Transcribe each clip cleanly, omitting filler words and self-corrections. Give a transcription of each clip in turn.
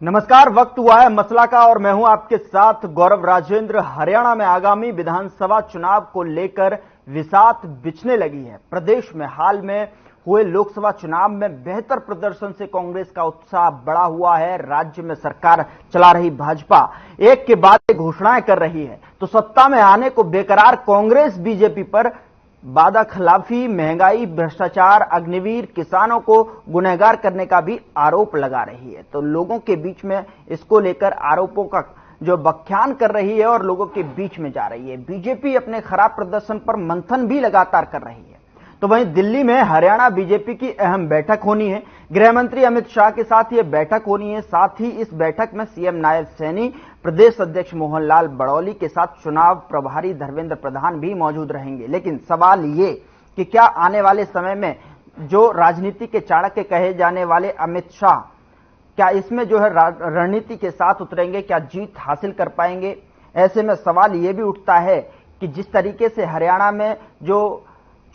नमस्कार, वक्त हुआ है मसला का और मैं हूं आपके साथ गौरव राजेंद्र। हरियाणा में आगामी विधानसभा चुनाव को लेकर विसात बिछने लगी है। प्रदेश में हाल में हुए लोकसभा चुनाव में बेहतर प्रदर्शन से कांग्रेस का उत्साह बढ़ा हुआ है। राज्य में सरकार चला रही भाजपा एक के बाद एक घोषणाएं कर रही है, तो सत्ता में आने को बेकरार कांग्रेस बीजेपी पर वादा खिलाफी, महंगाई, भ्रष्टाचार, अग्निवीर, किसानों को गुनहगार करने का भी आरोप लगा रही है। तो लोगों के बीच में इसको लेकर आरोपों का जो व्याख्यान कर रही है और लोगों के बीच में जा रही है। बीजेपी अपने खराब प्रदर्शन पर मंथन भी लगातार कर रही है। तो वहीं दिल्ली में हरियाणा बीजेपी की अहम बैठक होनी है। गृह मंत्री अमित शाह के साथ यह बैठक होनी है। साथ ही इस बैठक में सीएम नायब सैनी, प्रदेश अध्यक्ष मोहनलाल बड़ौली के साथ चुनाव प्रभारी धर्मेंद्र प्रधान भी मौजूद रहेंगे। लेकिन सवाल ये कि क्या आने वाले समय में जो राजनीति के चाणक्य कहे जाने वाले अमित शाह, क्या इसमें जो है रणनीति के साथ उतरेंगे, क्या जीत हासिल कर पाएंगे? ऐसे में सवाल ये भी उठता है कि जिस तरीके से हरियाणा में जो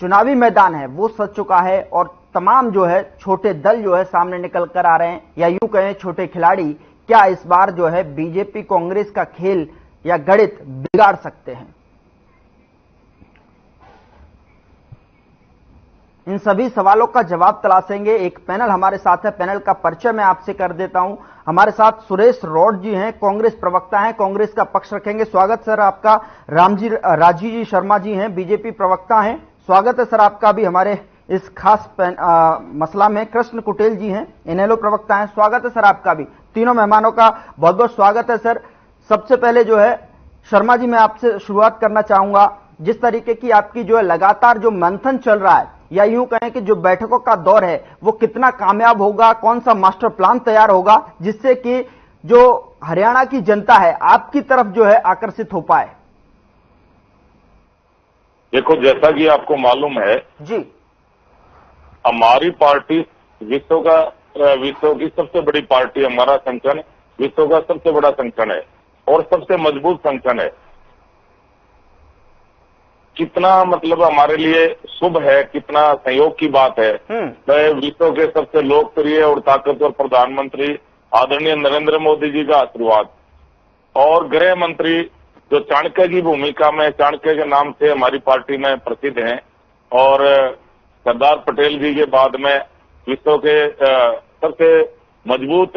चुनावी मैदान है वो सज चुका है और तमाम जो है छोटे दल जो है सामने निकल कर आ रहे हैं, या यूं कहें छोटे खिलाड़ी, क्या इस बार जो है बीजेपी कांग्रेस का खेल या गणित बिगाड़ सकते हैं? इन सभी सवालों का जवाब तलाशेंगे। एक पैनल हमारे साथ है, पैनल का परिचय मैं आपसे कर देता हूं। हमारे साथ सुरेश रॉड जी हैं, कांग्रेस प्रवक्ता हैं, कांग्रेस का पक्ष रखेंगे। स्वागत सर आपका। राजीव जी शर्मा जी हैं, बीजेपी प्रवक्ता हैं, स्वागत है सर आपका भी हमारे इस खास मसला में। कृष्ण कुटेल जी हैं, इनेलो प्रवक्ता हैं, स्वागत है सर आपका भी। तीनों मेहमानों का बहुत बहुत स्वागत है सर। सबसे पहले जो है शर्मा जी, मैं आपसे शुरुआत करना चाहूंगा। जिस तरीके की आपकी जो है लगातार जो मंथन चल रहा है, या यूं कहें कि जो बैठकों का दौर है वो कितना कामयाब होगा, कौन सा मास्टर प्लान तैयार होगा जिससे कि जो हरियाणा की जनता है आपकी तरफ जो है आकर्षित हो पाए? देखो, जैसा कि आपको मालूम है जी, हमारी पार्टी विश्व की सबसे बड़ी पार्टी, हमारा संगठन विश्व का सबसे बड़ा संगठन है और सबसे मजबूत संगठन है। कितना मतलब हमारे लिए शुभ है, कितना संयोग की बात है। विश्व के सबसे लोकप्रिय और ताकतवर प्रधानमंत्री आदरणीय नरेंद्र मोदी जी का आशीर्वाद और गृह मंत्री जो चाणक्य की भूमिका में, चाणक्य के नाम से हमारी पार्टी में प्रसिद्ध हैं और सरदार पटेल जी के बाद में विश्व के सबसे मजबूत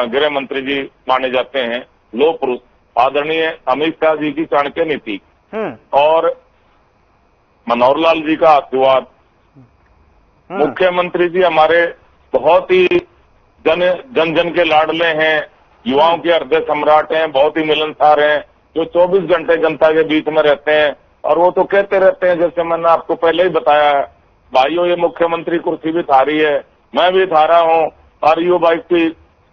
गृह मंत्री जी माने जाते हैं, लोह पुरुष आदरणीय अमित शाह जी की चाणक्य नीति और मनोहर लाल जी का आशीर्वाद। मुख्यमंत्री जी हमारे बहुत ही जन जन के लाडले हैं, युवाओं के हृदय सम्राट हैं, बहुत ही मिलनसार हैं, जो 24 घंटे जनता के बीच में रहते हैं। और वो तो कहते रहते हैं, जैसे मैंने आपको पहले ही बताया, भाइयों ये मुख्यमंत्री कुर्सी भी थारी है, मैं भी थारा हूं, और यो बाइक की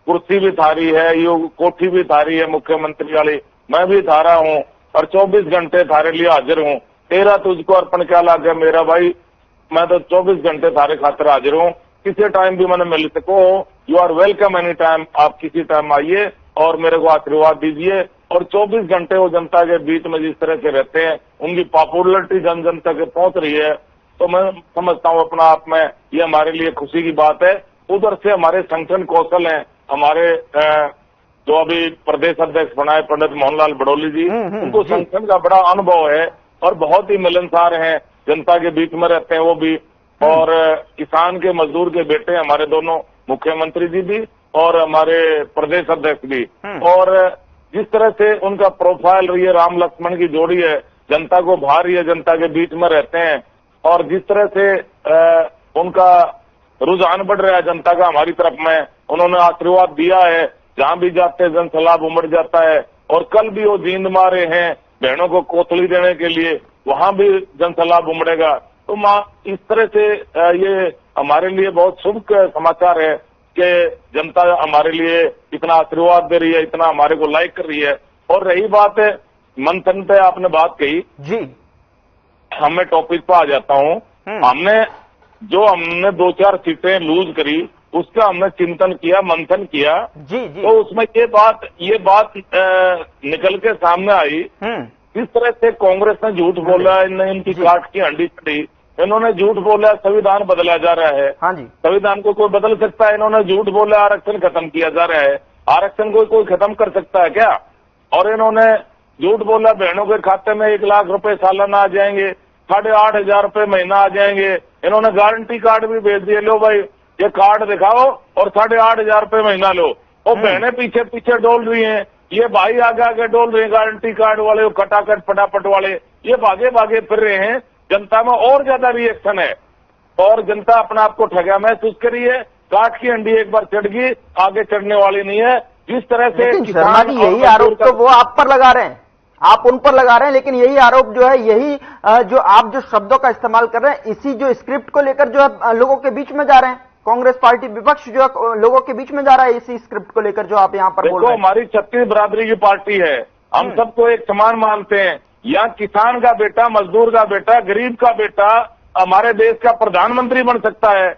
कुर्सी भी थारी है, यो कोठी भी थारी है मुख्यमंत्री वाली, मैं भी थारा हूं और 24 घंटे थारे लिए हाजिर हूं। तेरा तुझको अर्पण क्या लागे मेरा भाई, मैं तो 24 घंटे थारे खातिर हाजिर हूं, किसी टाइम भी मैंने मिल सको, you are welcome any time, आप किसी टाइम आइए और मेरे को आशीर्वाद दीजिए। और 24 घंटे वो जनता के बीच में जिस तरह से रहते हैं, उनकी पॉपुलरिटी जन जन तक पहुंच रही है, तो मैं समझता हूं अपना आप में ये हमारे लिए खुशी की बात है। उधर से हमारे संगठन कौशल हैं, हमारे जो अभी प्रदेश अध्यक्ष बनाए पंडित मोहनलाल बड़ौली जी, उनको संगठन का बड़ा अनुभव है और बहुत ही मिलनसार हैं, जनता के बीच में रहते हैं वो भी, और किसान के मजदूर के बेटे हमारे दोनों, मुख्यमंत्री जी भी और हमारे प्रदेश अध्यक्ष भी। और जिस तरह से उनका प्रोफाइल रही है, राम लक्ष्मण की जोड़ी है, जनता को भा रही है, जनता के बीच में रहते हैं, और जिस तरह से उनका रुझान बढ़ रहा है जनता का हमारी तरफ में, उन्होंने आशीर्वाद दिया है, जहां भी जाते हैं जनसलाभ उमड़ जाता है। और कल भी वो जींद मारे हैं बहनों को कोथली देने के लिए, वहां भी जनसलाभ उमड़ेगा। तो इस तरह से ये हमारे लिए बहुत शुभ समाचार है कि जनता हमारे लिए इतना आशीर्वाद दे रही है, इतना हमारे को लाइक कर रही है। और रही बात है मंथन पे, आपने बात कही जी, हमें टॉपिक पे आ जाता हूं। हमने 2-4 सीटें लूज करी, उसका हमने चिंतन किया, मंथन किया जी, जी। तो उसमें ये बात निकल के सामने आई, किस तरह से कांग्रेस ने झूठ बोला, इनकी काट की हंडी चढ़ी, इन्होंने झूठ बोला संविधान बदला जा रहा है। हाँ जी, संविधान को कोई बदल सकता है, इन्होंने झूठ बोला आरक्षण खत्म किया जा रहा है। आरक्षण कोई खत्म कर सकता है क्या? और इन्होंने झूठ बोला बहनों के खाते में 1 लाख रुपए सालाना आ जाएंगे, 8,500 रुपए महीना आ जाएंगे। इन्होंने गारंटी कार्ड भी भेज दिए, लो भाई ये कार्ड दिखाओ और 8,500 रुपए महीना लो। और बहनें पीछे पीछे डोल रही हैं, ये भाई आगे आगे डोल रहे हैं, गारंटी कार्ड वाले, खटाखट फटाफट वाले, ये भागे भागे फिर रहे हैं। जनता में और ज्यादा रिएक्शन है और जनता अपने आप को ठगा महसूस करी है। काट की अंडी एक बार चढ़ गई, आगे चढ़ने वाली नहीं है। जिस तरह से शर्मा जी यही आरोप तो वो आप पर लगा रहे हैं, आप उन पर लगा रहे हैं, लेकिन यही आरोप जो है, यही जो आप जो शब्दों का इस्तेमाल कर रहे हैं, इसी जो स्क्रिप्ट को लेकर जो है लोगों के बीच में जा रहे हैं। कांग्रेस पार्टी विपक्ष जो है लोगों के बीच में जा रहा है इसी स्क्रिप्ट को लेकर जो आप यहाँ पर बोल रहे हैं। हमारी छत्तीस बरादरी की पार्टी है, हम सबको एक समान मानते हैं। यहाँ किसान का बेटा, मजदूर का बेटा, गरीब का बेटा हमारे देश का प्रधानमंत्री बन सकता है,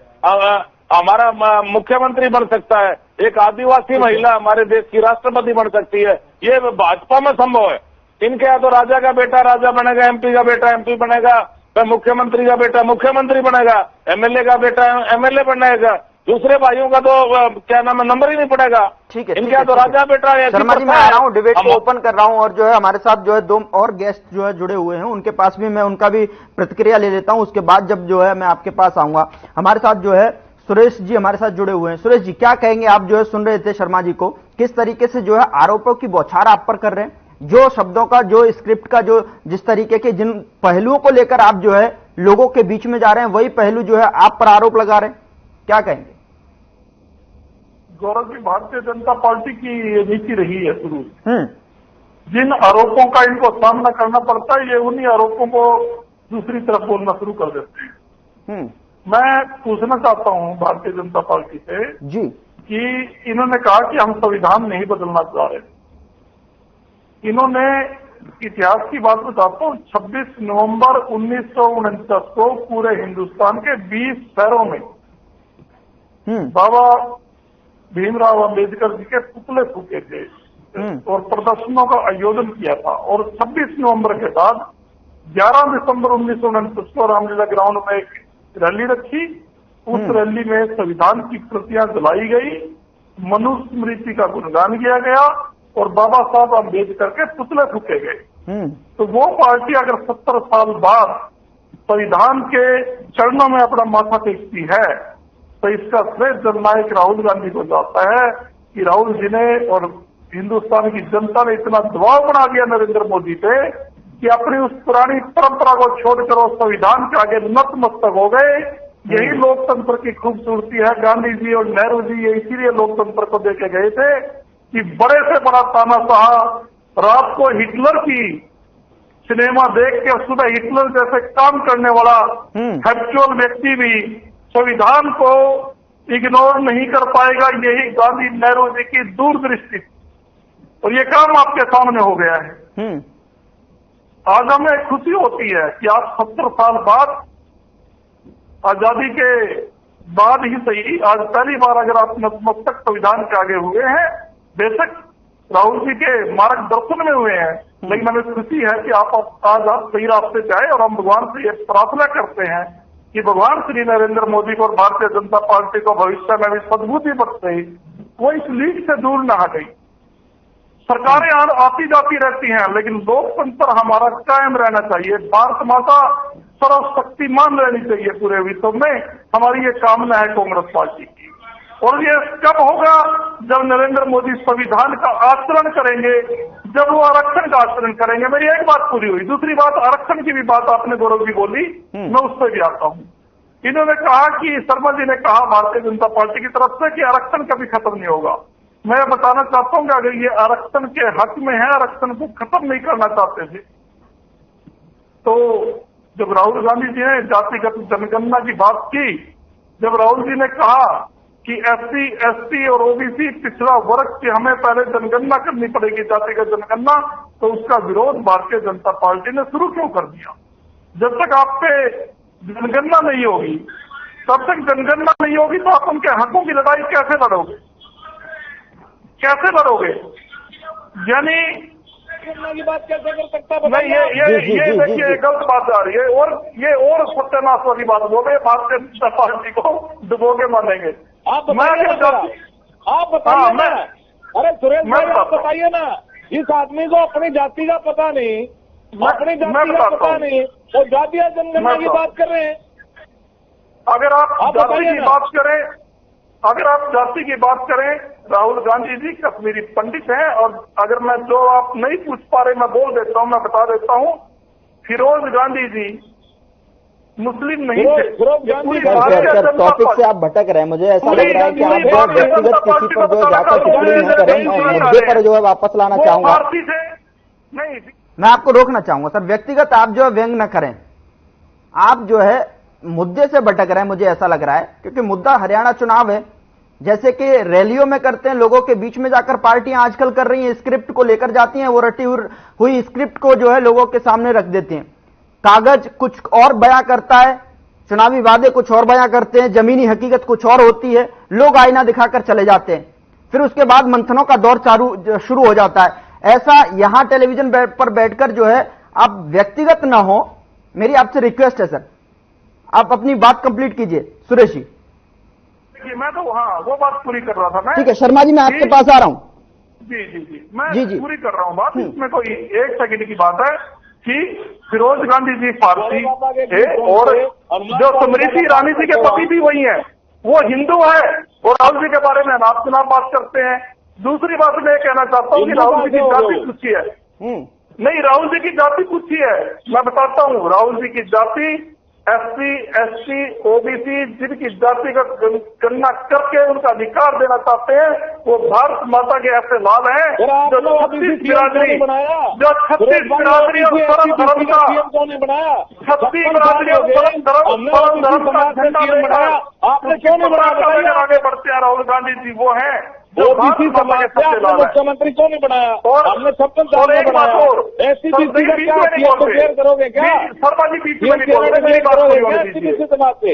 हमारा मुख्यमंत्री बन सकता है, एक आदिवासी महिला हमारे देश की राष्ट्रपति बन सकती है। ये भाजपा में संभव है। इनके यहाँ तो राजा का बेटा राजा बनेगा, एमपी का बेटा एमपी बनेगा, मुख्यमंत्री का बेटा मुख्यमंत्री बनेगा, एमएलए का बेटा एमएलए बनेगा। दूसरे भाइयों का तो क्या नाम है, नंबर ही नहीं पड़ेगा। ठीक है, इनके यहाँ तो राजा बेटा है। शर्मा जी मैं आ रहा हूँ, डिबेट को ओपन कर रहा हूँ और जो है हमारे साथ जो है 2 और गेस्ट जो है जुड़े हुए हैं, उनके पास भी मैं उनका भी प्रतिक्रिया ले लेता हूँ। उसके बाद जब जो है मैं आपके पास आऊंगा। हमारे साथ जो है सुरेश जी हमारे साथ जुड़े हुए हैं। सुरेश जी क्या कहेंगे, आप जो है सुन रहे थे शर्मा जी को, किस तरीके से जो है आरोपों की बौछार आप पर कर रहे हैं, जो शब्दों का, जो स्क्रिप्ट का, जो जिस तरीके के जिन पहलुओं को लेकर आप जो है लोगों के बीच में जा रहे हैं, वही पहलू जो है आप पर आरोप लगा रहे हैं, क्या कहेंगे? गौरव जी, भारतीय जनता पार्टी की ये नीति रही है शुरू। जिन आरोपों का इनको सामना करना पड़ता है, ये उन्हीं आरोपों को दूसरी तरफ बोलना शुरू कर देते हैं। मैं पूछना चाहता हूं भारतीय जनता पार्टी से जी कि इन्होंने कहा कि हम संविधान नहीं बदलना चाह रहे। इन्होंने इतिहास की बात बताता हूं, 26 नवंबर 1949 को पूरे हिंदुस्तान के 20 शहरों में बाबा भीमराव अंबेडकर जी के पुतले फूके थे और प्रदर्शनों का आयोजन किया था। और 26 नवंबर के बाद 11 दिसंबर 1949 को रामलीला ग्राउंड में एक रैली रखी। उस रैली में संविधान की प्रतियां जलाई गई, मनुस्मृति का गुणगान किया गया और बाबा साहब अम्बेडकर के पुतले फूके गए। तो वो पार्टी अगर 70 साल बाद संविधान के चरणों में अपना माथा टेकती है तो इसका श्रेय जननायक राहुल गांधी को जाता है कि राहुल जी ने और हिंदुस्तान की जनता ने इतना दबाव बना दिया नरेंद्र मोदी पे कि अपनी उस पुरानी परंपरा को छोड़कर वो संविधान के आगे नतमस्तक हो गए। यही लोकतंत्र की खूबसूरती है। गांधी जी और नेहरू जी ये इसीलिए लोकतंत्र को देके गए थे कि बड़े से बड़ा तानाशाह रात को हिटलर की सिनेमा देख के सुबह हिटलर जैसे काम करने वाला फैक्चुअल व्यक्ति भी संविधान को इग्नोर नहीं कर पाएगा। यही गांधी नेहरू जी की दूरदृष्टि और ये काम आपके सामने हो गया है। आज हमें खुशी होती है कि आज 70 साल बाद, आजादी के बाद ही सही, आज पहली बार अगर आप नतमस्तक संविधान के आगे हुए हैं, बेशक राहुल जी के मार्गदर्शन में हुए हैं, लेकिन हमें खुशी है कि आज आप सही रास्ते पे आए और हम भगवान से ये प्रार्थना करते हैं कि भगवान श्री नरेंद्र मोदी को और भारतीय जनता पार्टी को भविष्य में भी सद्बुद्धि बख्शे, वो इस लीड से दूर न हटे। सरकारें आती जाती रहती हैं, लेकिन लोकतंत्र हमारा कायम रहना चाहिए। भारत माता सर्वशक्तिमान रहनी चाहिए पूरे विश्व में। हमारी ये कामना है कांग्रेस पार्टी की। और ये कब होगा? जब नरेंद्र मोदी संविधान का आचरण करेंगे, जब वो आरक्षण का आचरण करेंगे। मेरी एक बात पूरी हुई। दूसरी बात, आरक्षण की भी बात आपने गौरव जी बोली, मैं उस पर भी आता हूँ। इन्होंने कहा कि शर्मा जी ने कहा भारतीय जनता पार्टी की तरफ से कि आरक्षण कभी खत्म नहीं होगा। मैं बताना चाहता हूं कि अगर ये आरक्षण के हक में है, आरक्षण को खत्म नहीं करना चाहते थे, तो जब राहुल गांधी जी ने जातिगत जनगणना की बात की, जब राहुल जी ने कहा कि SC, ST और OBC पिछड़ा वर्ग की हमें पहले जनगणना करनी पड़ेगी, जातिगत जनगणना, तो उसका विरोध भारतीय जनता पार्टी ने शुरू क्यों कर दिया? जब तक आप पे जनगणना नहीं होगी, तब तक जनगणना नहीं होगी तो आप उनके हकों की लड़ाई कैसे लड़ोगे? कैसे लड़ोगे? यानी की बात कैसे कर सकता है? नहीं, ये देखिए गलत बात आ रही है और ये और सत्यानाश वाली बात बोल रहे। भारतीय जनता पार्टी को डुबोगे मानेंगे। आप बताइए, अरे सुरेश मैं भाई आप बताता हूं। बताइए ना, इस आदमी को अपनी जाति का पता नहीं, अपनी जाति का बताता पता हूं। नहीं, और जातीय जनगणना की बात कर रहे हैं। अगर आप आप जाति बताइए की ना। बात करें, अगर आप जाति की बात करें, राहुल गांधी जी कश्मीरी पंडित हैं, और अगर मैं जो आप नहीं पूछ पा रहे मैं बोल देता हूं, मैं बता देता हूं, फिरोज गांधी जी मुस्लिम नहीं थे। फिरोज गांधी पूरी सर, भारतीय सर जनता टॉपिक से पार्टी- आप भटक रहे हैं। मुझे ऐसा पूरी लग रहा है कि आप भारतीय जो जनता व्यक्तिगत पार्टी किसी पर जो को जाकर बताना टिप्पणी न करें, चाहते हैं। मुद्दे पर जो है वापस लाना वो चाहूंगा। भारती से नहीं, मैं आपको रोकना चाहूंगा सर, व्यक्तिगत आप जो है व्यंग न करें। आप जो है मुद्दे से भटक रहे हैं, मुझे ऐसा लग रहा है, क्योंकि मुद्दा हरियाणा चुनाव है। जैसे कि रैलियों में करते हैं, लोगों के बीच में जाकर पार्टियां आजकल कर रही हैं, स्क्रिप्ट को लेकर जाती हैं, वो रटी हुई स्क्रिप्ट को जो है लोगों के सामने रख देती हैं। कागज कुछ और बयां करता है, चुनावी वादे कुछ और बयां करते हैं, जमीनी हकीकत कुछ और होती है, लोग आईना दिखाकर चले जाते हैं, फिर उसके बाद मंथनों का दौर शुरू हो जाता है। ऐसा यहां टेलीविजन पर बैठकर जो है आप व्यक्तिगत ना हो, मेरी आपसे रिक्वेस्ट है सर, आप अपनी बात कंप्लीट कीजिए। सुरेश जी, देखिए मैं तो हाँ वो बात पूरी कर रहा था मैं। ठीक है शर्मा जी, मैं आपके पास आ रहा हूं। जी जी जी, मैं जी, जी। पूरी कर रहा हूँ बात। इसमें कोई एक सेकंड की बात है कि फिरोज गांधी जी फारसी थे, और जो स्मृति ईरानी जी के पति भी वही हैं, वो हिंदू है, और राहुल जी के बारे में अनाप शनाप बात करते हैं। दूसरी बात मैं कहना चाहता हूँ कि राहुल जी की जाति पूछी है। नहीं, राहुल जी की जाति पूछी है, मैं बताता हूँ। राहुल जी की जाति SC ST OBC जिनकी जाति का गणना करके उनका अधिकार देना चाहते हैं, वो भारत माता के ऐसे लाल हैं जो 36 बिरादरी, जो 36 बिरादरी और सर्व धर्म का, 36 बिरादरी और सर्व धर्म का झंडा लेकर आपने क्यों नहीं बनाया? आगे बढ़ते हैं राहुल गांधी जी, वो हैं जो ओबीसी समाज से आपने मुख्यमंत्री क्यों नहीं बनाया? और हमने सबको और एक बात और, ऐसी बीसी का क्या क्लियर करोगे क्या? शर्मा जी बीच में नहीं बोलते, मेरी बात पूरी होने दीजिए। समाज से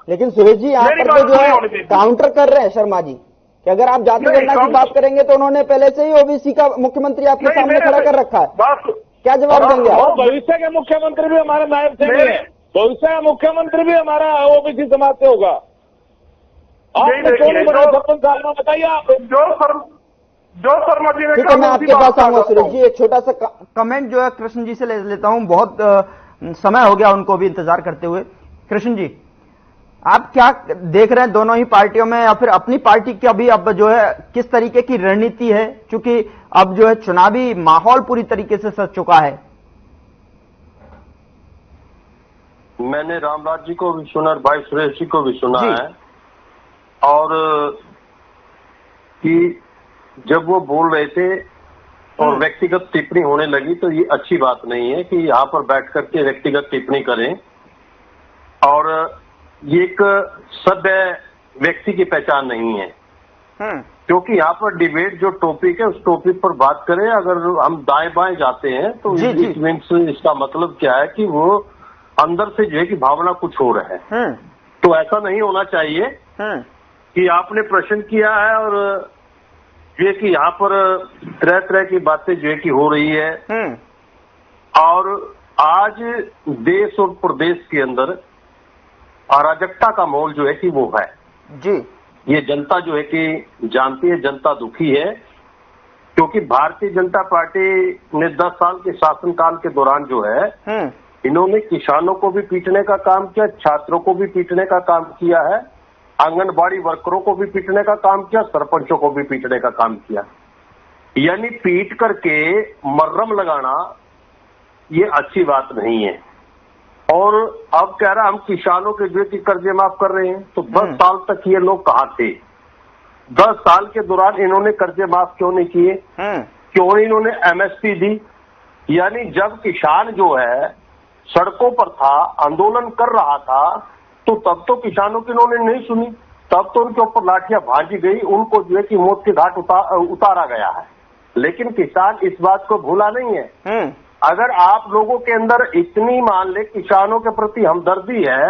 लेकिन सुरेश जी यहाँ मेरी पर तो बात जो पूरी है होने दीजिए। काउंटर कर रहे हैं शर्मा जी कि अगर आप जाति नहीं, गणना की बात करेंगे तो उन्होंने पहले से ही ओबीसी का मुख्यमंत्री आपके नहीं, सामने खड़ा कर रखा है। बस क्या जवाब देंगे और आप? भविष्य के मुख्यमंत्री भी हमारे नायब से नहीं है, भविष्य का मुख्यमंत्री भी हमारा ओबीसी समाज से होगा। आपने क्यों नहीं बनाया 56 साल में? बताइए आप। जो शर्मा जी ने ठीक है, मैं आपके पास आऊंगा सुरेश जी। एक छोटा सा कमेंट जो है कृष्ण जी से ले लेता हूं, बहुत समय हो गया उनको भी इंतजार करते हुए। कृष्ण जी, आप क्या देख रहे हैं दोनों ही पार्टियों में, या फिर अपनी पार्टी की अभी अब जो है किस तरीके की रणनीति है, क्योंकि अब जो है चुनावी माहौल पूरी तरीके से सज चुका है? मैंने रामराज जी को भी सुना और भाई सुरेश जी को भी सुना है, और कि जब वो बोल रहे थे और व्यक्तिगत टिप्पणी होने लगी, तो ये अच्छी बात नहीं है कि यहाँ पर बैठ करके व्यक्तिगत टिप्पणी करें, और ये एक सभ्य व्यक्ति की पहचान नहीं है। क्योंकि यहाँ पर डिबेट जो टॉपिक है उस टॉपिक पर बात करें। अगर हम दाएं बाएं जाते हैं तो इट मीन्स इसका मतलब क्या है कि वो अंदर से जो है कि भावना कुछ हो रहा है। तो ऐसा नहीं होना चाहिए कि आपने प्रश्न किया है और जो है कि यहाँ पर तरह तरह की बातें जो है कि हो रही है, और आज देश और प्रदेश के अंदर अराजकता का माहौल जो है कि वो है जी। ये जनता जो है कि जानती है, जनता दुखी है, क्योंकि भारतीय जनता पार्टी ने 10 साल के शासनकाल के दौरान जो है इन्होंने किसानों को भी पीटने का काम किया, छात्रों को भी पीटने का काम किया है, आंगनबाड़ी वर्करों को भी पीटने का काम किया, सरपंचों को भी पीटने का काम किया। यानी पीट करके मर्रम लगाना ये अच्छी बात नहीं है। और अब कह रहा हम किसानों के जो कि कर्जे माफ कर रहे हैं, तो 10 साल तक ये लोग कहाँ थे? 10 साल के दौरान इन्होंने कर्जे माफ क्यों नहीं किए? क्यों इन्होंने MSP दी? यानी जब किसान जो है सड़कों पर था, आंदोलन कर रहा था, तो तब तो किसानों की इन्होंने नहीं सुनी, तब तो उनके ऊपर लाठियां भाजी गई, उनको जो है कि मौत के घाट उतारा गया है। लेकिन किसान इस बात को भूला नहीं है। अगर आप लोगों के अंदर इतनी मान ले किसानों के प्रति हमदर्दी है,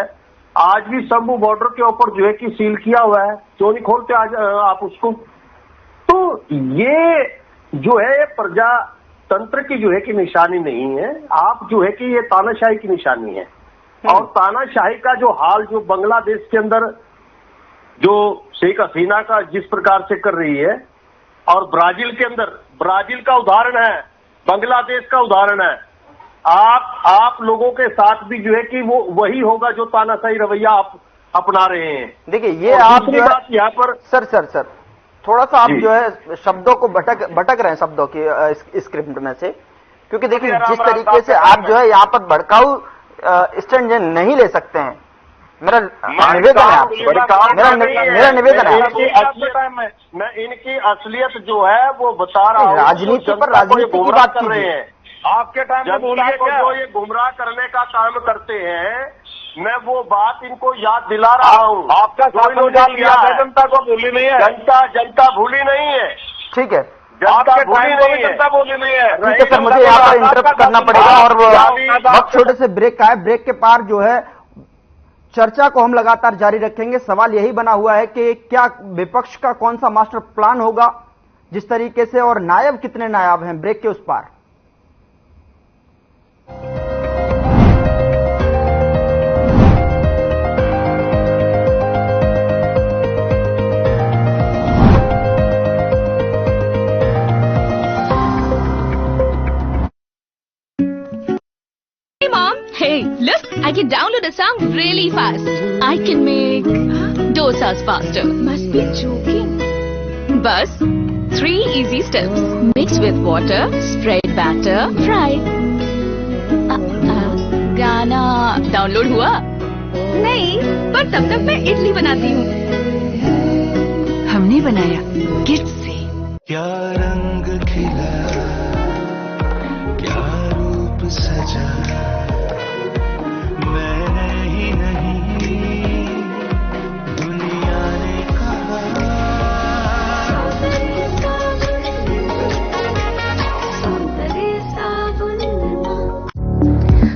आज भी शंभू बॉर्डर के ऊपर जो है कि सील किया हुआ है, क्यों नहीं खोलते आज आप उसको? तो ये जो है प्रजातंत्र की जो है कि निशानी नहीं है, आप जो है कि ये तानाशाही की निशानी है। और तानाशाही का जो हाल जो बांग्लादेश के अंदर जो शेख हसीना का जिस प्रकार से कर रही है, और ब्राजील के अंदर, ब्राजील का उदाहरण है, बांग्लादेश का उदाहरण है। आप लोगों के साथ भी जो है कि वो वही होगा जो तानाशाही रवैया आप अपना रहे हैं। देखिए, ये आप दूसरी बात यहाँ पर सर थोड़ा सा आप जो है शब्दों को भटक रहे हैं शब्दों की स्क्रिप्ट में से, क्योंकि देखिए जिस तरीके से आप जो है यहाँ पर भड़काऊ स्टैंड नहीं ले सकते हैं। मेरा निवेदन है आपसे, मेरा निवेदन है। मैं इनकी असलियत जो है वो बता रहा हूँ। राजनीति पर राजनीति की बात कर रहे हैं। आपके टाइम में भूलिए क्या, जो ये गुमराह करने का काम करते हैं, मैं वो बात इनको याद दिला रहा हूँ। आपका शासनकाल याद है, जनता को भूली नहीं है। जनता भूली नहीं है। ठीक है, जनता भूली नहीं है। ठीक है सर, मुझे यहाँ पर इंटरप्ट करना पड़ेगा और वक्त छोटे से ब्रेक का है। ब्रेक के पार जो है चर्चा को हम लगातार जारी रखेंगे। सवाल यही बना हुआ है कि क्या विपक्ष का कौन सा मास्टर प्लान होगा जिस तरीके से, और नायब कितने नायाब हैं ब्रेक के उस पार। Hey, look, I can download a song really fast. I can make dosas faster. Must be joking. Bus, 3 easy steps. Mix with water, spread batter, fry. गाना डाउनलोड हुआ? नहीं, पर तब तक मैं इडली बनाती हूँ। हमने बनाया किट से। क्या रंग खिला, क्या रूप सजा, मैंने ही नहीं दुनिया ने कहा।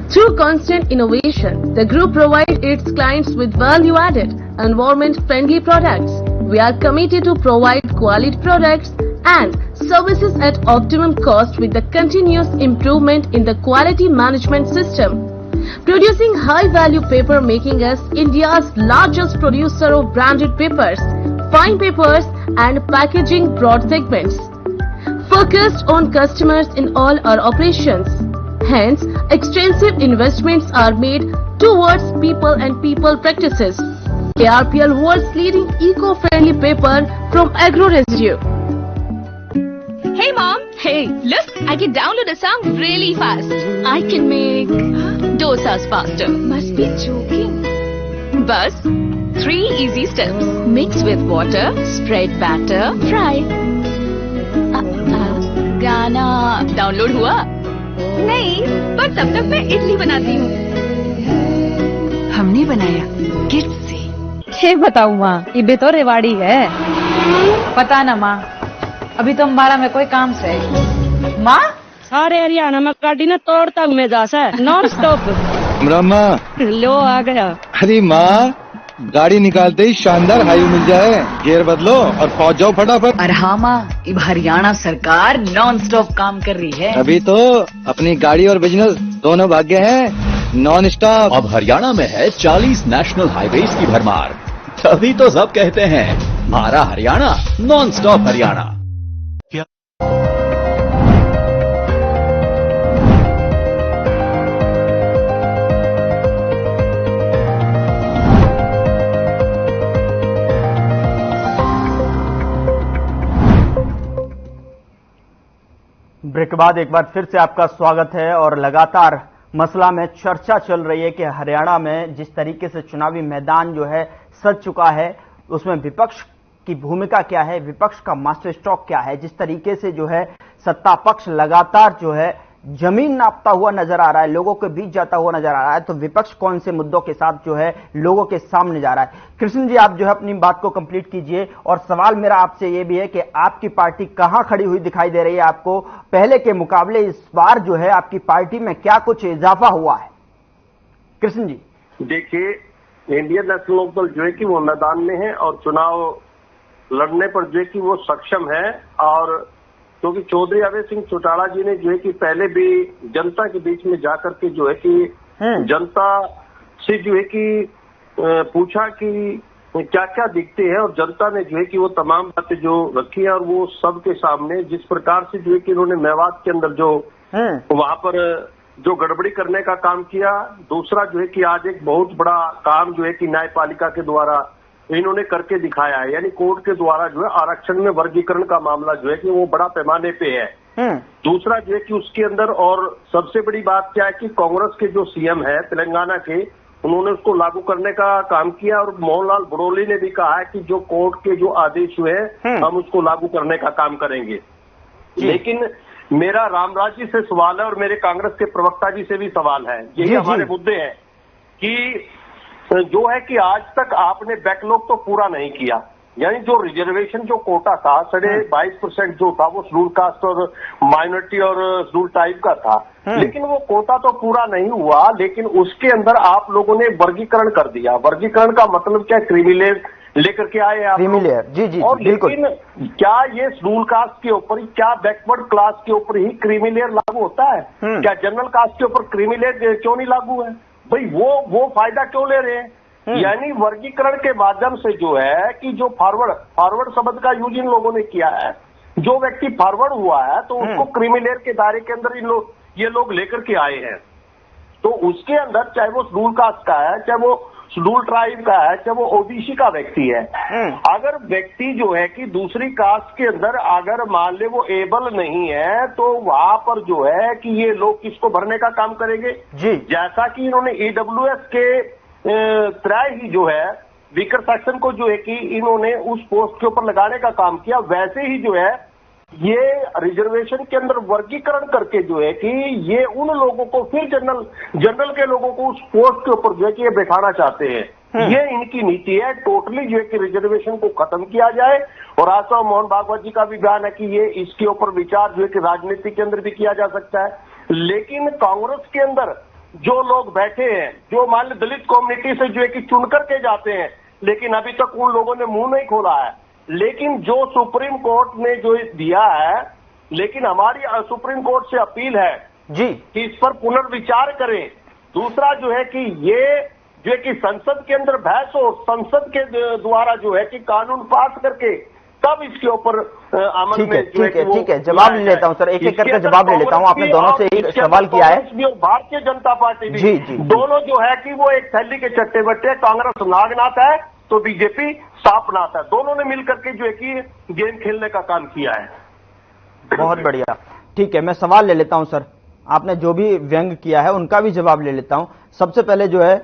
Through constant innovation, the group provides its clients with value-added, environment-friendly products. We are committed to provide quality products and services at optimum cost with the continuous improvement in the quality management system. Producing high-value paper, making us India's largest producer of branded papers, fine papers and packaging broad segments. Focused on customers in all our operations. Hence, extensive investments are made towards people and people practices. KRPL world's leading eco-friendly paper from agro residue. Hey mom, hey, look, I can download a song really fast. I can make dosas faster. Must be joking. Bus, 3 easy steps. Mix with water, spread batter, fry. गाना download हुआ? नहीं, पर तब तक मैं इडली बनाती हूँ। हमने बनाया किट से। क्या बताऊँ माँ, ये तो रेवाड़ी है। पता ना माँ, अभी तो हमारा में कोई काम से माँ सारे हरियाणा में गाड़ी ने तोड़ तक में जा सा नॉन स्टॉप। माँ लो आ गया। अरे माँ, गाड़ी निकालते ही शानदार हाईवे मिल जाए, गियर बदलो और पहुँच जाओ फटाफट। अरे हाँ माँ, अब हरियाणा सरकार नॉन स्टॉप काम कर रही है। अभी तो अपनी गाड़ी और बिजनेस दोनों भाग्य हैं नॉन स्टॉप। अब हरियाणा में है 40 नेशनल हाईवेज की भरमार, तभी तो सब कहते हैं हमारा Haryana non stop Haryana. Break के बाद एक बार फिर से आपका स्वागत है। और लगातार मसला में चर्चा चल रही है कि हरियाणा में जिस तरीके से चुनावी मैदान जो है सज चुका है, उसमें विपक्ष की भूमिका क्या है, विपक्ष का मास्टर स्ट्रोक क्या है। जिस तरीके से जो है सत्ता पक्ष लगातार जो है जमीन नापता हुआ नजर आ रहा है, लोगों के बीच जाता हुआ नजर आ रहा है, तो विपक्ष कौन से मुद्दों के साथ जो है लोगों के सामने जा रहा है। कृष्ण जी, आप जो है अपनी बात को कंप्लीट कीजिए। और सवाल मेरा आपसे ये भी है कि आपकी पार्टी कहां खड़ी हुई दिखाई दे रही है आपको पहले के मुकाबले? इस बार जो है आपकी पार्टी में क्या कुछ इजाफा हुआ है? कृष्ण जी। देखिए, इंडियन नेशनल लोक दल जो है कि वो मैदान में है और चुनाव लड़ने पर जो है कि वो सक्षम है। और क्योंकि चौधरी अभय सिंह चौटाला जी ने जो है कि पहले भी जनता के बीच में जाकर के जो है कि जनता से जो है कि पूछा कि क्या क्या दिखते हैं, और जनता ने जो है कि वो तमाम बातें जो रखी है और वो सबके सामने जिस प्रकार से जो है कि इन्होंने मेवात के अंदर जो वहां पर जो गड़बड़ी करने का काम किया। दूसरा जो है कि आज एक बहुत बड़ा काम जो है कि न्यायपालिका के द्वारा इन्होंने करके दिखाया है, यानी कोर्ट के द्वारा जो है आरक्षण में वर्गीकरण का मामला जो है कि वो बड़ा पैमाने पे है। दूसरा जो है कि उसके अंदर और सबसे बड़ी बात क्या है कि कांग्रेस के जो सीएम है तेलंगाना के, उन्होंने उसको लागू करने का काम किया और मोहनलाल बुरोली ने भी कहा है कि जो कोर्ट के जो आदेश हुए हम उसको लागू करने का काम करेंगे। लेकिन मेरा रामराज जी से सवाल है और मेरे कांग्रेस के प्रवक्ता जी से भी सवाल है, यही हमारे मुद्दे हैं कि जो है कि आज तक आपने बैकलॉग तो पूरा नहीं किया, यानी जो रिजर्वेशन जो कोटा था 22.5% जो था वो शेड्यूल कास्ट और माइनॉरिटी और शेड्यूल टाइप का था, लेकिन वो कोटा तो पूरा नहीं हुआ। लेकिन उसके अंदर आप लोगों ने वर्गीकरण कर दिया। वर्गीकरण का मतलब क्या, क्रीमीलेयर लेकर के आए आप। क्रीमीलेयर, जी और लेकिन क्या ये शेड्यूल कास्ट के ऊपर, क्या बैकवर्ड क्लास के ऊपर ही क्रीमीलेयर लागू होता है? क्या जनरल कास्ट के ऊपर क्रीमीलेयर क्यों नहीं लागू है भाई? वो फायदा क्यों ले रहे हैं? यानी वर्गीकरण के माध्यम से जो है कि जो फॉरवर्ड शब्द का यूज इन लोगों ने किया है, जो व्यक्ति फॉरवर्ड हुआ है तो उसको क्रीमीलेयर के दायरे के अंदर ये लोग लेकर के आए हैं। तो उसके अंदर चाहे वो शेड्यूल कास्ट का है, चाहे वो शेड्यूल ट्राइब का है, चाहे वो ओबीसी का व्यक्ति है, अगर व्यक्ति जो है कि दूसरी कास्ट के अंदर अगर मान ले वो एबल नहीं है तो वहां पर जो है कि ये लोग किसको भरने का काम करेंगे? जैसा कि इन्होंने ईडब्ल्यूएस के त्राय ही जो है वीकर सेक्शन को जो है कि इन्होंने उस पोस्ट के ऊपर लगाने का काम किया, वैसे ही जो है ये रिजर्वेशन के अंदर वर्गीकरण करके जो है कि ये उन लोगों को फिर जनरल के लोगों को उस पोस्ट के ऊपर जो है कि ये बैठाना चाहते हैं। ये इनकी नीति है, टोटली जो है कि रिजर्वेशन को खत्म किया जाए। और आज तो मोहन भागवत जी का भी बयान है कि ये इसके ऊपर विचार जो है कि राजनीति के अंदर भी किया जा सकता है। लेकिन कांग्रेस के अंदर जो लोग बैठे हैं, जो मान लो दलित कम्युनिटी से जो है कि चुन करके जाते हैं, लेकिन अभी तक उन लोगों ने मुंह नहीं खोला है। लेकिन जो सुप्रीम कोर्ट ने जो दिया है, लेकिन हमारी सुप्रीम कोर्ट से अपील है कि इस पर पुनर्विचार करें। दूसरा जो है कि ये जो है कि संसद के अंदर बहस हो, संसद के द्वारा जो है कि कानून पास करके तब इसके ऊपर अमल में ठीक है, जवाब ले लेता हूं सर, एक एक करके जवाब ले लेता हूं। आपने दोनों से एक सवाल किया है। भारतीय जनता पार्टी भी दोनों जो है कि वो एक थैली के चट्टे बट्टे, कांग्रेस नागनाथ है तो बीजेपी सांपनाथ है, दोनों ने मिलकर के जो है कि गेम खेलने का काम किया है। बहुत बढ़िया, ठीक है, मैं सवाल ले लेता हूं सर। आपने जो भी व्यंग किया है उनका भी जवाब ले लेता हूं। सबसे पहले जो है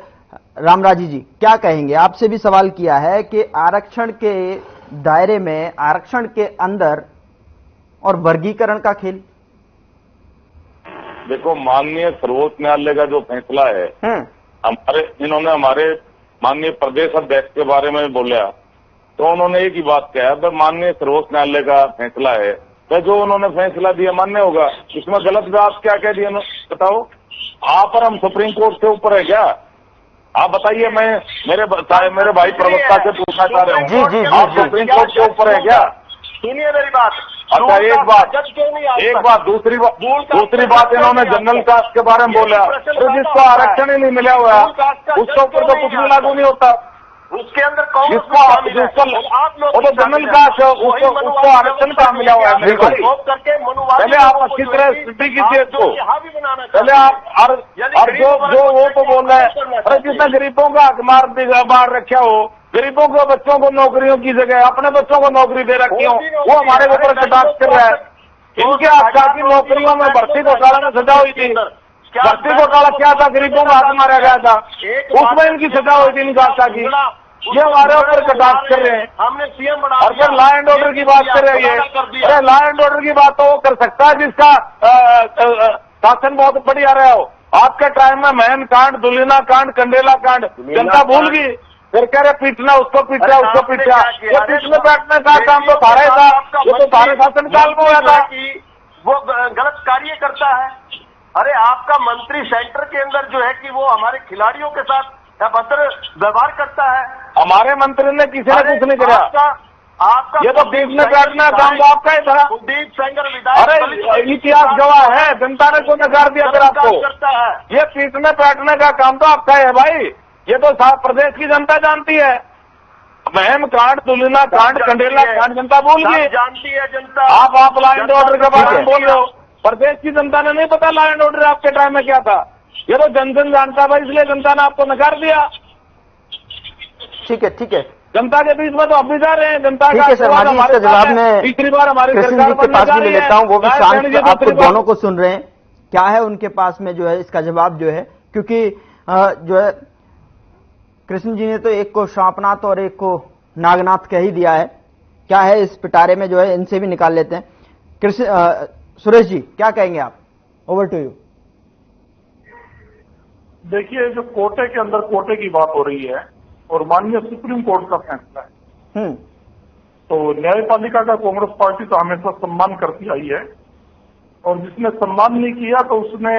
रामराजी जी क्या कहेंगे? आपसे भी सवाल किया है कि आरक्षण के दायरे में, आरक्षण के अंदर और वर्गीकरण का खेल। देखो, माननीय सर्वोच्च न्यायालय का जो फैसला है, इन्होंने हमारे माननीय प्रदेश अध्यक्ष के बारे में बोला तो उन्होंने एक ही बात कहा है, माननीय सर्वोच्च न्यायालय का फैसला है तो जो उन्होंने फैसला दिया मान्य होगा। इसमें गलत बात क्या कह दी बताओ? आप और हम सुप्रीम कोर्ट से ऊपर है क्या? आप बताइए, मैं मेरे भाई प्रवक्ता से पूछना चाह रहा हूँ, आप सुप्रीम कोर्ट के ऊपर है क्या? सुनिए मेरी बात। अच्छा, एक बात दूसरी बात इन्होंने जनरल कास्ट के बारे में बोला, तो जिसको आरक्षण ही नहीं मिला हुआ उसके ऊपर तो कुछ भी लागू नहीं होता। उसके अंदर जिसको जनरल कास्ट उसको आरक्षण कहाँ मिला हुआ है? पहले आप अच्छी तरह स्थिति कीजिए इसको। पहले आप और जो वो तो बोल रहे हैं, अरे जिसने गरीबों का हक मार रखा हो, गरीबों को बच्चों को नौकरियों की जगह अपने बच्चों को नौकरी दे रखी हो, वो हमारे ऊपर कटाक्ष कर रहा है। इनके आशा की नौकरियों में भर्ती घोटाला में सजा हुई थी। भर्ती घोटाला क्या था? गरीबों का हक मारा गया था, उसमें इनकी सजा हुई थी इनकी आशा की। ये हमारे ऊपर कटाक्ष कर रहे हैं। हमने सीएम बना और फिर लॉ एंड ऑर्डर की बात कर रही है। अरे लॉ एंड ऑर्डर की बात तो वो कर सकता है जिसका शासन बहुत बढ़िया रहा हो। आपके टाइम में महन कांड, दुलीना कांड, कंडेला कांड जनता भूल गई, फिर कह रहे पीटना, उसको पीटा, उसको पीटा। ये पीटने बैठने का काम तो सारा था, ये तो सारे शासन काल में हुआ था। वो गलत कार्य करता है। अरे आपका मंत्री सेंटर के अंदर जो है कि वो हमारे खिलाड़ियों के साथ अभद्र व्यवहार करता है। हमारे मंत्री ने किसी ने कुछ नहीं करा। आपका ये तो पीटने बैठने का काम तो आपका ही था। कुलदीप सेंगर विधायक, अरे इतिहास गवाह है, जनता ने क्यों नकार दिया फिर आपको? ये पीटने बैठने का काम तो आपका है भाई, ये तो प्रदेश की जनता जानती है। महम कांड, तुलना कांड, कंडेला कांड जनता भूल गई, जानती है जनता। आप लॉ एंड ऑर्डर के बारे में बोल रहे हो, प्रदेश की जनता ने नहीं पता लॉ एंड ऑर्डर आपके टाइम में क्या था। ये तो जन जन जानता था, इसलिए जनता ने आपको नकार दिया। ठीक है, ठीक है, जनता के बीच में तो अब भी जा रहे हैं। जनता ठीक है शर्मा जी, इसका जवाब मैं तीसरी बार हमारी कृष्ण सरकार जी के पास भी ले लेता हूँ, वो भी शांत आप दोनों को सुन रहे हैं। क्या है उनके पास में जो है इसका जवाब जो है, क्योंकि जो है कृष्ण जी ने तो एक को श्वापनाथ और एक को नागनाथ कह ही दिया है। क्या है इस पिटारे में जो है, इनसे भी निकाल लेते हैं। कृष्ण सुरेश जी क्या कहेंगे आप, ओवर टू यू। देखिए, जो कोटे के अंदर कोटे की बात हो रही है और माननीय सुप्रीम कोर्ट का फैसला है, तो न्यायपालिका का कांग्रेस पार्टी तो हमेशा सम्मान करती आई है, और जिसने सम्मान नहीं किया तो उसने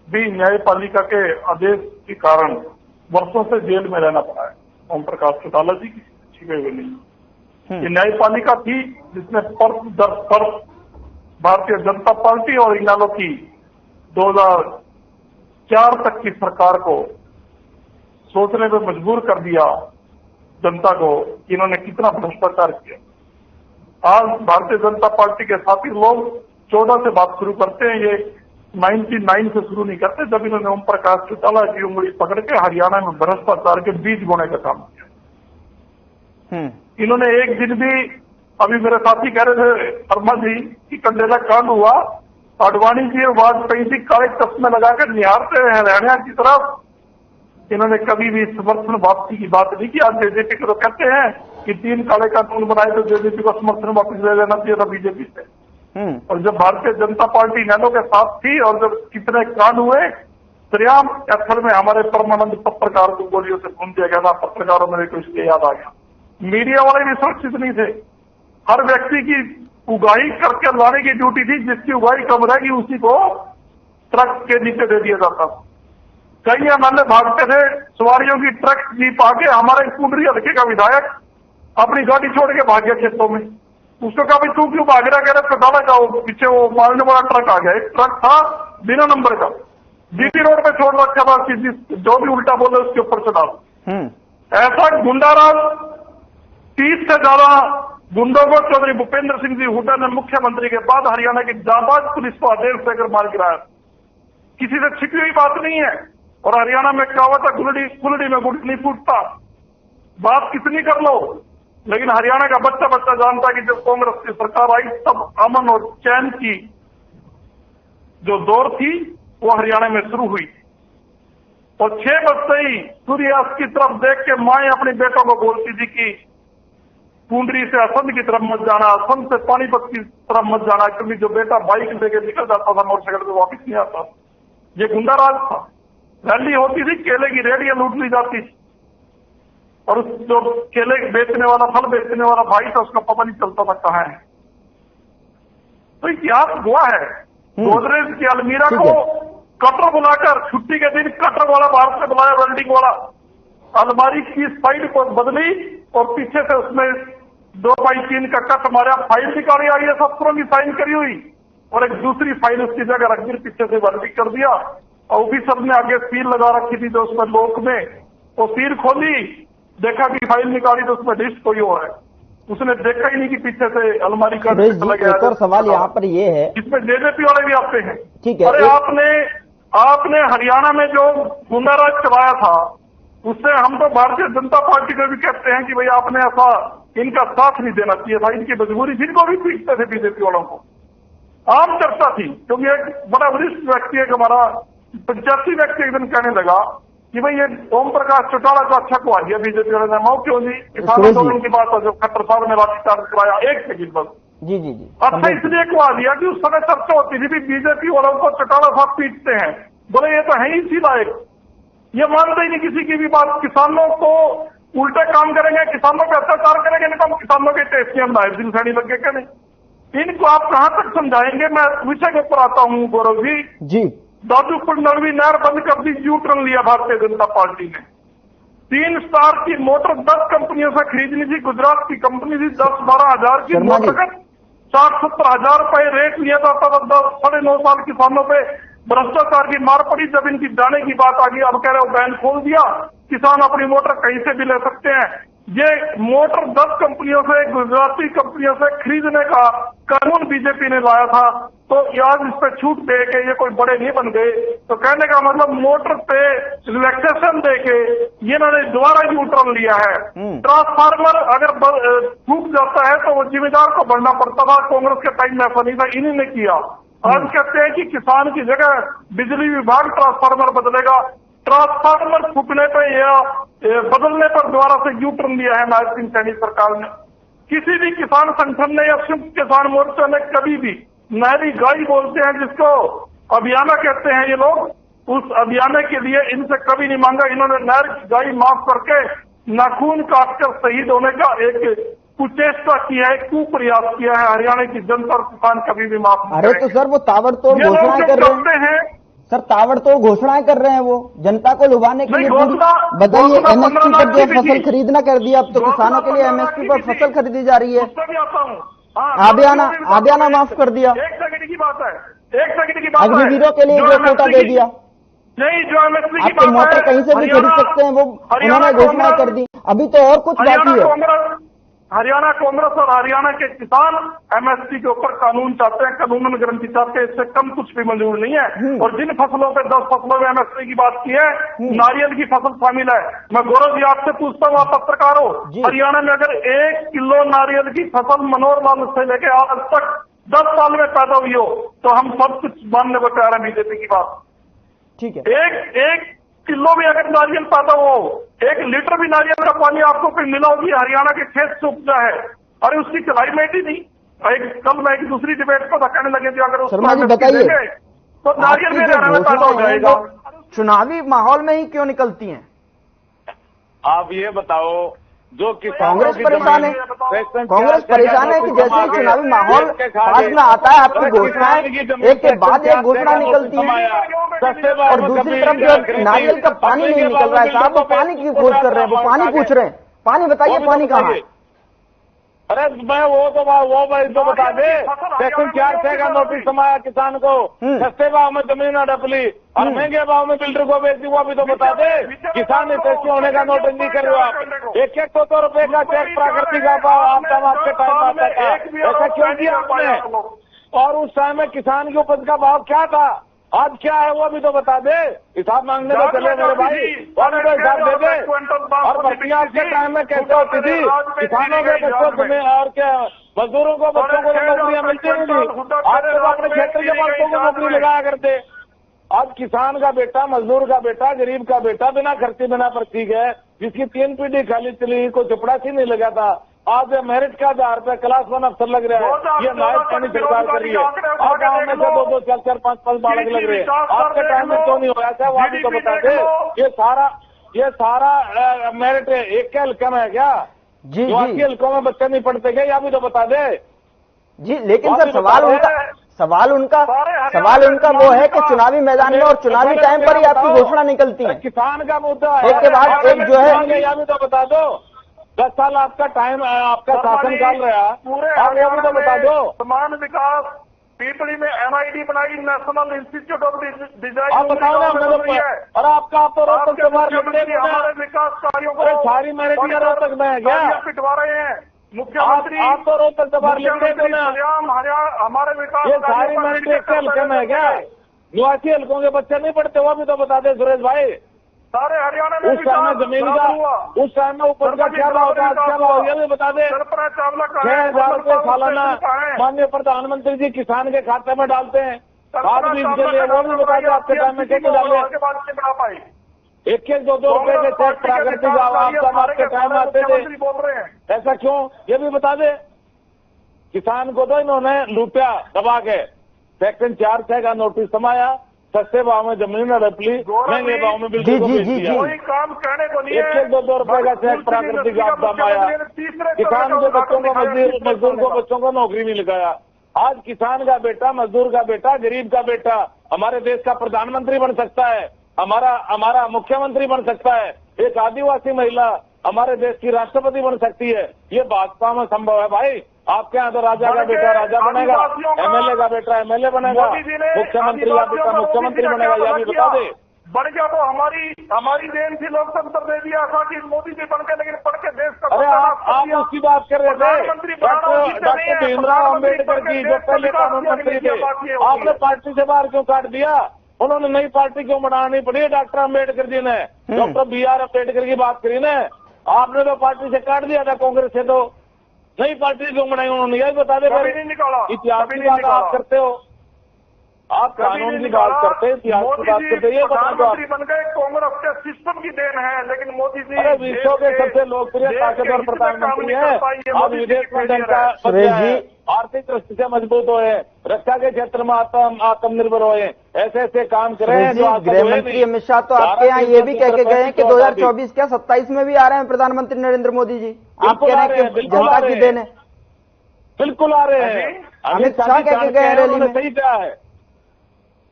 भी न्यायपालिका के आदेश के कारण वर्षों से जेल में रहना पड़ा है। ओम प्रकाश चौटाला जी की छिपे हुए नहीं, ये न्यायपालिका थी जिसने पर्स दर पर्स भारतीय जनता पार्टी और इनालो की 2004 तक की सरकार को सोचने पर मजबूर कर दिया जनता को कि इन्होंने कितना भ्रष्टाचार किया। आज भारतीय जनता पार्टी के साथी लोग 14 से बात शुरू करते हैं, ये 99 से शुरू नहीं करते, जब इन्होंने ओम प्रकाश चौटाला की उंगली पकड़ के हरियाणा में भ्रष्टाचार के बीज बोने का काम किया। इन्होंने एक दिन भी, अभी मेरे साथी कह रहे थे शर्मा जी कि कंडेला कांड हुआ, आडवाणी जी वाजपेयी जी काले चश्मे लगाकर निहारते हैं हरियाणा की तरफ, इन्होंने कभी भी समर्थन वापसी की बात नहीं की। आज जेजेपी को तो कहते हैं कि 3 काले कानून बनाए तो जेजेपी को समर्थन वापस ले लेना चाहिए था बीजेपी से। और जब भारतीय जनता पार्टी नैनो के साथ थी और जब कितने कांड हुए, सरेआम स्थल में हमारे परमानंद पत्रकार को गोलियों से भून दिया गया था। पत्रकारों में को इसलिए याद आ गया, मीडिया वाले भी सुरक्षित नहीं थे। हर व्यक्ति की उगाही करके लाने की ड्यूटी थी, जिसकी उगाही कम रहेगी उसी को ट्रक के नीचे दे दिया जाता था। कई एमएलए भागते थे सवारियों की ट्रक जीप आके, हमारे कुंडरी हल्के का विधायक अपनी गाड़ी छोड़ के भाग गया खेतों में। उसको कहा भाई तू क्यों भाग रहा, कह रहे डाला जाओ, पीछे वो मारने वाला ट्रक आ गया। एक ट्रक था बिना नंबर का, जीटी रोड पे छोड़ रखा था, जो भी उल्टा बोले उसके ऊपर चढ़ा। ऐसा गुंडाराज 30 से ज्यादा गुंडों को चौधरी भूपेंद्र सिंह जी हुड्डा ने मुख्यमंत्री के बाद हरियाणा की जांबाज पुलिस को आदेश देकर मार गिराया। किसी से छिपी हुई बात नहीं है। और हरियाणा में कहावत है, कुलड़ी में गुड़ नहीं फूटता। बात कितनी कर लो, लेकिन हरियाणा का बच्चा बच्चा जानता है कि जब कांग्रेस की सरकार आई तब अमन और चैन की जो दौर थी वो हरियाणा में शुरू हुई। और 6 बजते ही सूर्यास्त की तरफ देख के माएं अपने बेटों को बोलती थी कि कुंडरी से असंध की तरफ मत जाना, असंध से पानीपत की तरफ मत जाना, क्योंकि जो बेटा बाइक लेके निकल जाता था मोटरसाइकिल पे वापिस नहीं आता। ये गुंडाराज था। रैली होती थी, केले की रेडियां लूट ली जाती थी, और जो केले बेचने वाला, फल बेचने वाला भाई था, उसका पता नहीं चलता था कहाँ है। तो इतिहास हुआ है। गोदरेज की अलमीरा को कटर बुलाकर, छुट्टी के दिन कटर वाला बाहर से बुलाया, वेल्डिंग वाला, अलमारी की साइड को बदली और पीछे से उसमें 2x3 का कट मारा, फाइल निकाली आई है शस्त्रों की साइन करी हुई, और एक दूसरी फाइल उसकी जगह रख दी, पीछे से वेल्डिंग कर दिया। ऑफिसर ने आगे सील लगा रखी थी तो उसमें लोक में वो सील खोली, देखा कि फाइल निकाली तो उसमें लिस्ट कोई और है। उसने देखा ही नहीं कि पीछे से अलमारी का एक और सवाल यहाँ पर ये है, इसमें जेजेपी वाले भी आते हैं। ठीक है, अरे आपने हरियाणा में जो गुंडाराज चलाया था, उससे हम तो भारतीय जनता पार्टी को भी कहते हैं कि भाई आपने ऐसा इनका साथ नहीं देना चाहिए था। इनकी मजबूरी थी, इनको भी पीटते थे बीजेपी वालों को। आम चर्चा थी, क्योंकि एक बड़ा वरिष्ठ व्यक्ति, एक हमारा पंचायती व्यक्ति एक दिन कहने लगा कि भाई ये ओम प्रकाश चौटाला को अच्छा को आ गया बीजेपी वाले ने, माओ क्यों नहीं, किसानों को उनकी बात है, जब खट्टर साहब ने लाठीचार्ज कराया। एक सेकंड बस, जी अच्छा इसलिए को आ दिया कि उस समय चर्चा होती थी भी बीजेपी वालों को चौटाला साहब पीटते हैं। बोले ये तो है ही इसी लायक, ये मानते ही नहीं किसी की भी बात। किसानों को उल्टे काम करेंगे, किसानों पे अत्याचार करेंगे, नहीं तो हम किसानों के टेस्टियां बनाए दिन साड़ी लग गए क्या नहीं। इनको आप कहां तक समझाएंगे। मैं विषय के ऊपर आता हूं गौरव जी। दादूपुर नलवी नहर बंद कर दी, यू टर्न लिया भारतीय जनता पार्टी ने। 3 स्टार की मोटर 10 कंपनियों से खरीदनी थी, गुजरात की कंपनी थी, 10-12 हजार की मोटर का 60-70 हजार रुपए रेट लिया जाता था। 9.5 साल किसानों पे भ्रष्टाचार की मार पड़ी। जब इनकी जाने की बात आ गई, अब कह रहे हो बैन खोल दिया, किसान अपनी मोटर कहीं से भी ले सकते हैं। ये मोटर 10 कंपनियों से, गुजराती कंपनियों से खरीदने का कानून बीजेपी ने लाया था, तो आज इस पे छूट दे के ये कोई बड़े नहीं बन गए। तो कहने का मतलब मोटर पे रिलैक्सेशन दे के ये इन्होंने दोबारा यू टर्न लिया है। ट्रांसफार्मर अगर फूक जाता है तो वो जिम्मेदार को बढ़ना पड़ता था, कांग्रेस के टाइम में ऐसा नहीं था, इन्हीं ने किया। आज कहते हैं कि किसान की जगह बिजली विभाग ट्रांसफार्मर बदलेगा। ट्रांसफार्मर फूकने पे या बदलने पर दोबारा से यू टर्न लिया है नायब सिंह सैनी सरकार ने। किसी भी किसान संगठन ने या संयुक्त किसान मोर्चा ने कभी भी नहरी गाय बोलते हैं जिसको अभियाना कहते हैं ये लोग, उस अभियाने के लिए इनसे कभी नहीं मांगा। इन्होंने नहर गाय माफ करके नाखून काटकर शहीद होने का एक कुचेष्टा किया है, कुप्रयास किया है। हरियाणा की जनता और किसान कभी भी माफ नहीं। अरे तो सर वो ताबड़तोड़ घोषणाएं कर रहे हैं सर, ताबड़तोड़ घोषणाएं कर रहे हैं वो जनता को लुभाने के लिए। बताइए, एमएसपी पर जो फसल खरीदना कर दिया, अब तो किसानों के लिए एमएसपी पर फसल खरीदी जा रही है। आबियाना माफ कर दिया। 1 सेकंड की बात है, 1 सेकंड की बात है। अग्निवीरों के लिए जो कोटा दे दिया, नहीं जो एमएसपी की आप तो मोटर कहीं से भी खरीद सकते हैं, वो उन्होंने घोषणा कर दी। अभी तो और कुछ बाकी है। हरियाणा कांग्रेस और हरियाणा के किसान एमएसपी के ऊपर कानून चाहते हैं, कानूनन गारंटी चाहते हैं, इससे कम कुछ भी मंजूर नहीं है। और जिन फसलों पे 10 फसलों में एमएसपी की बात की है, नारियल की फसल शामिल है। मैं गौरव जी आपसे पूछता हूँ, आप पत्रकार हो, हरियाणा में अगर 1 किलो नारियल की फसल मनोहर लाल से लेके आज तक 10 साल में पैदा हुई हो तो हम सब कुछ मानने को तैयार है बीजेपी की बात। ठीक है, एक किलो भी अगर नारियल पैदा हो, 1 लीटर भी नारियल का पानी आपको कोई मिला होगी हरियाणा के खेत से उपजा है। अरे उसकी क्लाइमेट ही नहीं। कल मैं एक दूसरी डिबेट को कहने लगे थे, अगर शर्मा जी बताइए, तो नारियल भी हरियाणा में पैदा हो जाएगा। चुनावी माहौल में ही क्यों निकलती हैं? आप ये बताओ, जो कांग्रेस परेशान है, कांग्रेस परेशान है कि जैसे ही चुनावी माहौल पास में आता है, आपकी घोषणाएं एक के बाद एक घोषणा निकलती है, और दूसरी तरफ जो नारियल का पानी नहीं निकल रहा है। साहब वो पानी की खोज कर रहे हैं, वो पानी पूछ रहे हैं, पानी बताइए, पानी कहाँ है? अरे मैं वो भाई तो बता दे, सेक्शन 4 का नोटिस समाया किसान को, सस्ते भाव में जमीन अडपली और महंगे भाव में बिल्डर को बेच दी, वो भी तो बता दे। किसान हितैषी होने का नोटिस नहीं कर रहे आप। 100 रुपए का चेक प्राकृतिक आपदा आपके टाइम आता था, ऐसा क्यों किया आपने? और उस टाइम में किसान की उपज का भाव क्या था, आज क्या है वो भी तो बता दे। हिसाब मांगने में चले मेरे भाई, और भी तो हिसाब दे दे। और भर्तियां के टाइम में कैसे होती थी, किसानों के बच्चों में और क्या मजदूरों को, बच्चों को नौकरियां मिलती नहीं थी। आज तो अपने क्षेत्र के बच्चों को नौकरी लगाया करते। आज किसान का बेटा, मजदूर का बेटा, गरीब का बेटा बिना खर्चे बिना पर्ची गए, जिसकी 3 पीढ़ी खाली चली, को चपड़ासी नहीं लगा था, आज मेरिट का आधार पर क्लास 1 अफसर लग रहा है। ये नायब सैनी सरकार कर रही है। और गाँव में से 2-2, 4-4, 5-5 बालक लग रहे हैं। आपके टाइम में क्यों नहीं हो ऐसा, वहाँ भी तो बता दे। ये सारा मेरिट एक के हल्के में है क्या? जी जो आपके हल्कों में बच्चे नहीं पढ़ते क्या, या भी तो बता दे। जी लेकिन सर सवाल उनका वो है कि चुनावी मैदान में और चुनावी टाइम पर ही आपकी घोषणा निकलती है। किसान का मुद्दा है, एक के बाद एक जो है, या भी तो बता दो। 10 साल आपका टाइम, आपका शासन काल रहा, आप ये भी तो बता दो। समान विकास पीपली में NID बनाई, नेशनल इंस्टीट्यूट ऑफ डिजाइन। आप बताओ ना, और आपका आप तो रोहतक से बाहर हमारे विकास कार्यों को सारी मेरिटियां रोहतक में है क्या? पिटवा रहे हैं मुख्यमंत्री। आप तो रोहतक से बाहर लिख रहे ना, हमारे विकास ये सारी मेरिट एक हल्के में है क्या? निवासी हल्कों के बच्चे नहीं पढ़ते, वो भी तो बता दे सुरेश भाई। सारे हरियाणा में उस टाइम में जमीन का, उस टाइम में उपज का क्या भाव था, क्या भाव, ये भी बता दे। 6,000 रुपये सालाना माननीय प्रधानमंत्री जी किसान के खाते में डालते हैं, खाद बीज के लिए, वो भी बता दे आपके टाइम में कैसे डाले। 1-1, 2-2 रुपए के चेक प्राकृतिक आपदा आपके टाइम में आते थे, ऐसा क्यों, ये भी बता दे। किसान को तो इन्होंने लूटा दबा के। सेक्शन 4 का नोटिस समाया, सस्ते भाव में जमीन रपली, महंगे भाव में बिल्कुल कोई काम कहने को नहीं है। 1-2 रुपए का चेक प्राकृतिक आपदा माया, किसान के बच्चों को, मजदूर को बच्चों को नौकरी नहीं लगाया। आज किसान का बेटा, मजदूर का बेटा, गरीब का बेटा हमारे देश का प्रधानमंत्री बन सकता है, हमारा मुख्यमंत्री बन सकता है, एक आदिवासी महिला हमारे देश की राष्ट्रपति बन सकती है। ये भाजपा में संभव है भाई। आपके यहाँ तो राजा का बेटा राजा बनेगा, MLA का बेटा MLA बनेगा, मुख्यमंत्री का बेटा मुख्यमंत्री बनेगा, यह भी बता दे। बढ़ गया तो हमारी देन थी, लोकतंत्र दे दिया था कि मोदी जी बन के, लेकिन पढ़ के देश का। अरे आप उसकी बात कर रहे थे, डॉक्टर भीमराव अम्बेडकर जी जो पहले कानून मंत्री थे, आपने पार्टी से बाहर क्यों काट दिया? उन्होंने नई पार्टी क्यों बनानी पड़ी? डॉक्टर अम्बेडकर जी ने डॉक्टर BR अम्बेडकर की बात करी ना, आपने तो पार्टी से काट दिया था कांग्रेस से, तो नई पार्टी क्यों बनाई उन्होंने? यही बता दे। इतिहास की बात आप करते हो, आप कानून की बात करते हैं, इतिहास की बात करते हैं, ये बता दो। प्रधानमंत्री बन गए, कांग्रेस के सिस्टम की देन है, लेकिन मोदी जी विश्व के सबसे लोकप्रिय ताकतवर प्रधानमंत्री है। आज विदेश में आर्थिक दृष्टि से मजबूत हुए, रक्षा के क्षेत्र में आत्मनिर्भर हुए, ऐसे ऐसे काम करें। गृह मंत्री अमित शाह तो आपके यहाँ ये भी कह के गए हैं कि 2024 क्या 27 में भी आ रहे हैं प्रधानमंत्री नरेंद्र मोदी जी। आप कह रहे हैं कि जनता की देन है। बिल्कुल आ रहे हैं। अमित शाह कह के गए हैं रैली में। सही कहा है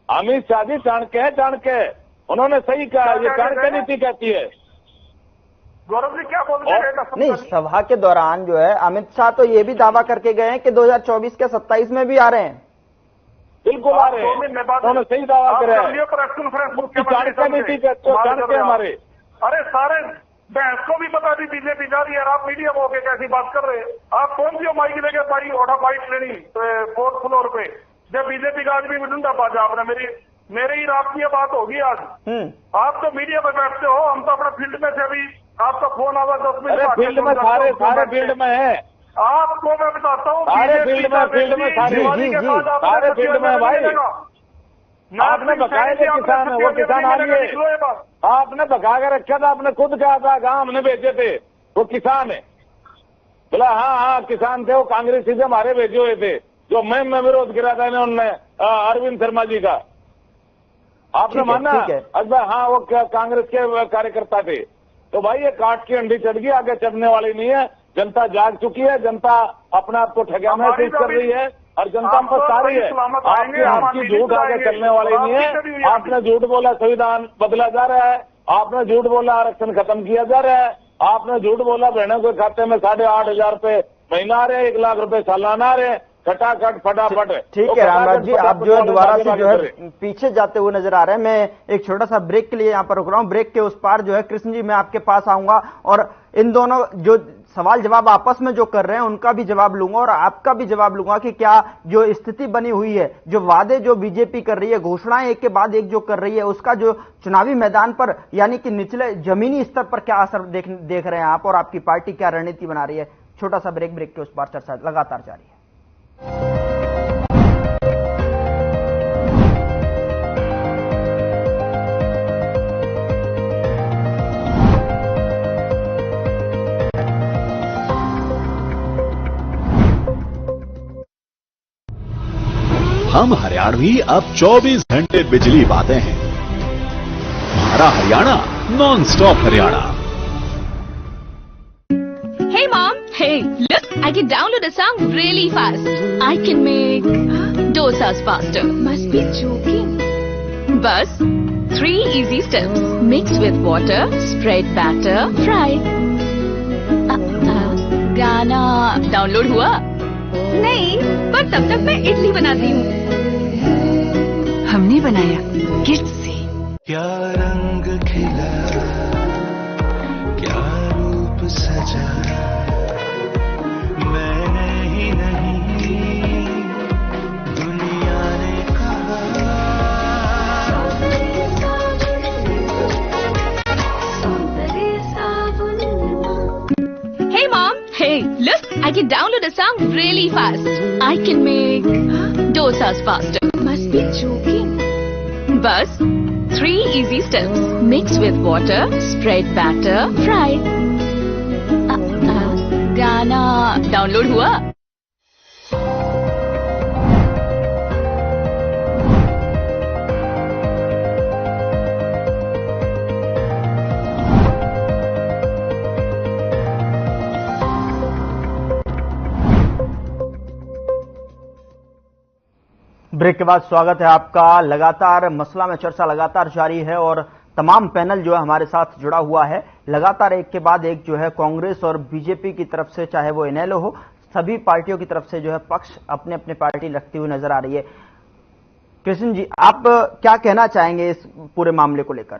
अमित शाह जी, चाणक्य उन्होंने सही कहा, ये चाणक्य नीति कहती है। गौरव जी क्या बोलते हैं? नहीं, सभा के दौरान जो है अमित शाह तो ये भी दावा करके गए हैं कि 2024 के 27 में भी आ रहे हैं। बिल्कुल आ रहे हैं, उन्होंने सही दावा करा है। चाणक्य नीति चाणक्य हमारे। अरे सारे बहस को भी बता दी, बीजेपी जा रही है, आप मीडिया में होकर कैसी बात कर रहे हैं? आप कौन सी माइक लेके बाइट लेनी 4th फ्लोर पे? जब बीजेपी का आदमी भी ढूंढा पाजा आपने, मेरे ही राष्ट्रीय बात होगी आज। आप तो मीडिया पे बैठते हो, हम तो अपने फील्ड में थे। अभी आपका फोन आवा 10 मिनट फील्ड में सारे फील्ड में है। आपको मैं बताता हूँ, सारे फील्ड में सारे फील्ड में भाई। आपने बकाए थे किसान, वो किसान आ लिए, आपने भगा के रखा था, आपने खुद कहा था, कहा हमने भेजे थे, वो किसान है। बोला हाँ किसान थे, वो कांग्रेसी से हमारे भेजे हुए थे, जो मैं विरोध करा था उन्होंने अरविंद शर्मा जी का। आपने माना? अच्छा हाँ, वो कांग्रेस के कार्यकर्ता थे। तो भाई ये काट की अंडी चढ़ गई, आगे चढ़ने वाली नहीं है। जनता जाग चुकी है, जनता अपने आप को ठगा महसूस कर रही है और जनता पर सारी है। आपकी झूठ आगे चलने वाली नहीं है। आपने झूठ बोला संविधान बदला जा रहा है, आपने झूठ बोला आरक्षण खत्म किया जा रहा है, आपने झूठ बोला बहनों के खाते में 8,500 रुपए महीना आ रहे हैं, 1 लाख रुपए सालाना आ रहे हैं, खटाखट फटाफट। ठीक है रामराज जी, आप जो है दोबारा से जो है पीछे जाते हुए नजर आ रहे हैं। मैं एक छोटा सा ब्रेक के लिए यहाँ पर रुक रहा हूँ। ब्रेक के उस पार जो है कृष्ण जी मैं आपके पास आऊंगा और इन दोनों जो सवाल जवाब आपस में जो कर रहे हैं उनका भी जवाब लूंगा और आपका भी जवाब लूंगा कि क्या जो स्थिति बनी हुई है, जो वादे जो बीजेपी कर रही है, घोषणाएं एक के बाद एक जो कर रही है, उसका जो चुनावी मैदान पर यानी कि निचले जमीनी स्तर पर क्या असर देख रहे हैं आप और आपकी पार्टी क्या रणनीति बना रही है। छोटा सा ब्रेक के उस पार चर्चा लगातार जारी है। हम हरियाणवी अब 24 घंटे बिजली पाते हैं। हमारा Haryana non stop Haryana. Hey mom, hey, look, I can download a song really fast. I can make dosas faster. Must be joking. Bus, 3 easy steps. Mix with water, spread batter, fry. गाना डाउनलोड हुआ? नहीं, पर तब तक मैं इडली बनाती हूँ। हमने बनाया किड्स से। क्या रंग खिला, क्या रूप सजा, मैंने ही नहीं दुनिया ने कहा। Hey mom, hey, look, I can download a song really fast. I can make dosas faster. Must be joking. Bus, 3 easy steps. Mix with water, spread batter, fry. गाना डाउनलोड हुआ? ब्रेक के बाद स्वागत है आपका। लगातार मसला में चर्चा लगातार जारी है और तमाम पैनल जो है हमारे साथ जुड़ा हुआ है। लगातार एक के बाद एक जो है कांग्रेस और बीजेपी की तरफ से, चाहे वो इनेलो हो, सभी पार्टियों की तरफ से जो है पक्ष अपने अपने पार्टी रखती हुई नजर आ रही है। कृष्ण जी, आप क्या कहना चाहेंगे इस पूरे मामले को लेकर?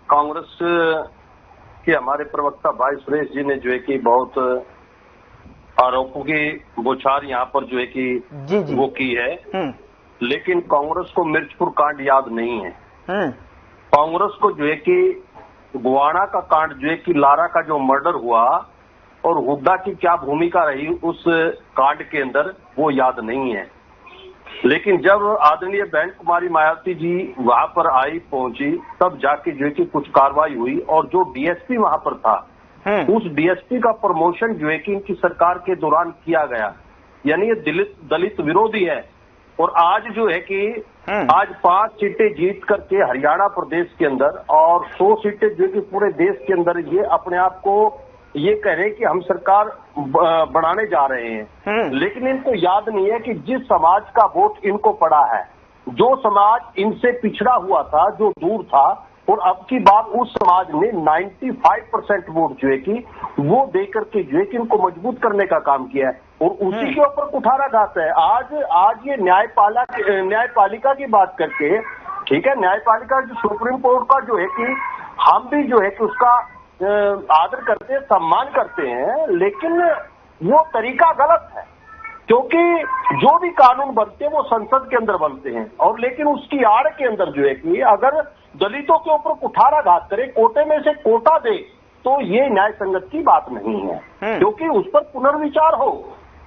कांग्रेस के हमारे प्रवक्ता भाई सुरेश जी ने जो है कि बहुत आरोपों की बौछार यहाँ पर जो है कि जी वो की है, लेकिन कांग्रेस को मिर्चपुर कांड याद नहीं है। कांग्रेस को जो है कि गुवाना का कांड जो है कि लारा का जो मर्डर हुआ और हुड्डा की क्या भूमिका रही उस कांड के अंदर वो याद नहीं है। लेकिन जब आदरणीय बहन कुमारी मायावती जी वहां पर आई पहुंची तब जाके जो है कि कुछ कार्रवाई हुई और जो डीएसपी वहां पर था उस डीएसपी का प्रमोशन जो है कि इनकी सरकार के दौरान किया गया, यानी ये दलित विरोधी है। और आज जो है कि आज 5 सीटें जीत करके हरियाणा प्रदेश के अंदर और 100 सीटें जो कि पूरे देश के अंदर ये अपने आप को ये कह रहे हैं कि हम सरकार बढ़ाने जा रहे हैं। लेकिन इनको याद नहीं है कि जिस समाज का वोट इनको पड़ा है, जो समाज इनसे पिछड़ा हुआ था, जो दूर था, और अब की बात उस समाज ने 95% वोट जो है कि वो देकर के जो है कि इनको मजबूत करने का काम किया है और उसी के ऊपर कुठाराघात है। आज ये न्यायपालिका की बात करके, ठीक है, न्यायपालिका जो सुप्रीम कोर्ट का जो है कि हम भी जो है कि उसका आदर करते हैं, सम्मान करते हैं, लेकिन वो तरीका गलत है क्योंकि जो भी कानून बनते हैं वो संसद के अंदर बनते हैं और लेकिन उसकी आड़ के अंदर जो है कि अगर दलितों के ऊपर कुठाराघात करे, कोटे में से कोटा दे, तो ये न्याय संगत की बात नहीं है क्योंकि उस पर पुनर्विचार हो।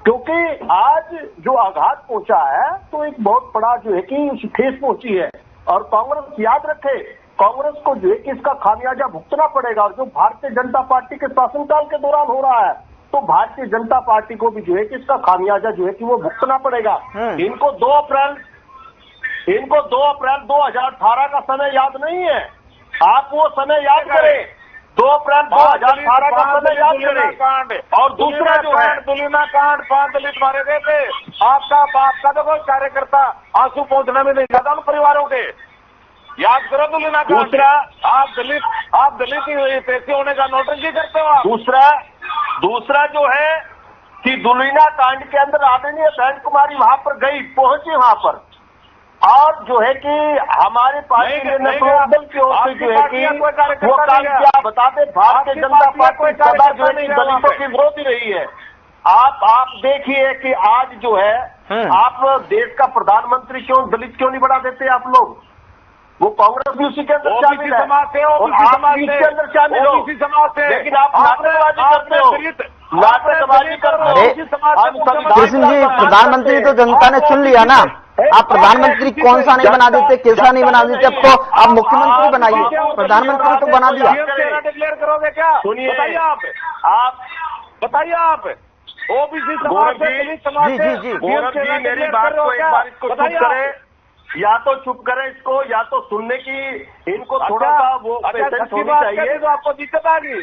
क्योंकि आज जो आघात पहुंचा है तो एक बहुत बड़ा जो है कि ठेस पहुंची है और कांग्रेस याद रखे, कांग्रेस को जो है कि इसका खामियाजा भुगतना पड़ेगा। और जो भारतीय जनता पार्टी के शासनकाल के दौरान हो रहा है तो भारतीय जनता पार्टी को भी जो है कि इसका खामियाजा जो है कि वो भुगतना पड़ेगा। इनको 2 अप्रैल 2018 का समय याद नहीं है, आप वो समय याद करें, 2 अप्रैल 2018 का समय याद करें। और दूसरा जो है दुलीना कांड, 5 दलित मारे गए थे, आपका तो कोई कार्यकर्ता आंसू पहुंचने में नहीं जाता उन परिवारों के, याद करो दुलीना कांड। दूसरा, आप दलित पैसे होने का नोटंकी करते हो आप। दूसरा जो है कि दुलीना कांड के अंदर आदरणीय बहन कुमारी वहां पर गई, पहुंची वहां पर, और जो है कि हमारे पार्टी के नेतृत्व दल की ओर से जो है कि वो काम किया, बता दें भारतीय जनता पार्टी सदा जो है दलितों की विरोधी रही है। आप देखिए कि आज जो है आप देश का प्रधानमंत्री दलित क्यों नहीं बना देते आप लोग? वो कांग्रेस भी उसी के अंदर शामिल है और आप भी इसके अंदर शामिल हो, लेकिन आप नाटकबाजी करते हो, नाटकबाजी करते हो। कृष्ण जी, प्रधानमंत्री तो जनता ने चुन लिया ना, आप प्रधानमंत्री कौन सा नहीं बना देते, कैसा नहीं बना देते, अब तो आप मुख्यमंत्री बनाइए, प्रधानमंत्री तो बना दिया। डिक्लेयर करोगे क्या? सुनिए, बताइए आप ओबीसी समाज जी मेरी बात को एक बार इसको चुप करे, या तो चुप करें इसको या तो सुनने की इनको थोड़ा सा वो पेशेंस होनी चाहिए। तो आपको दिक्कत आ गई।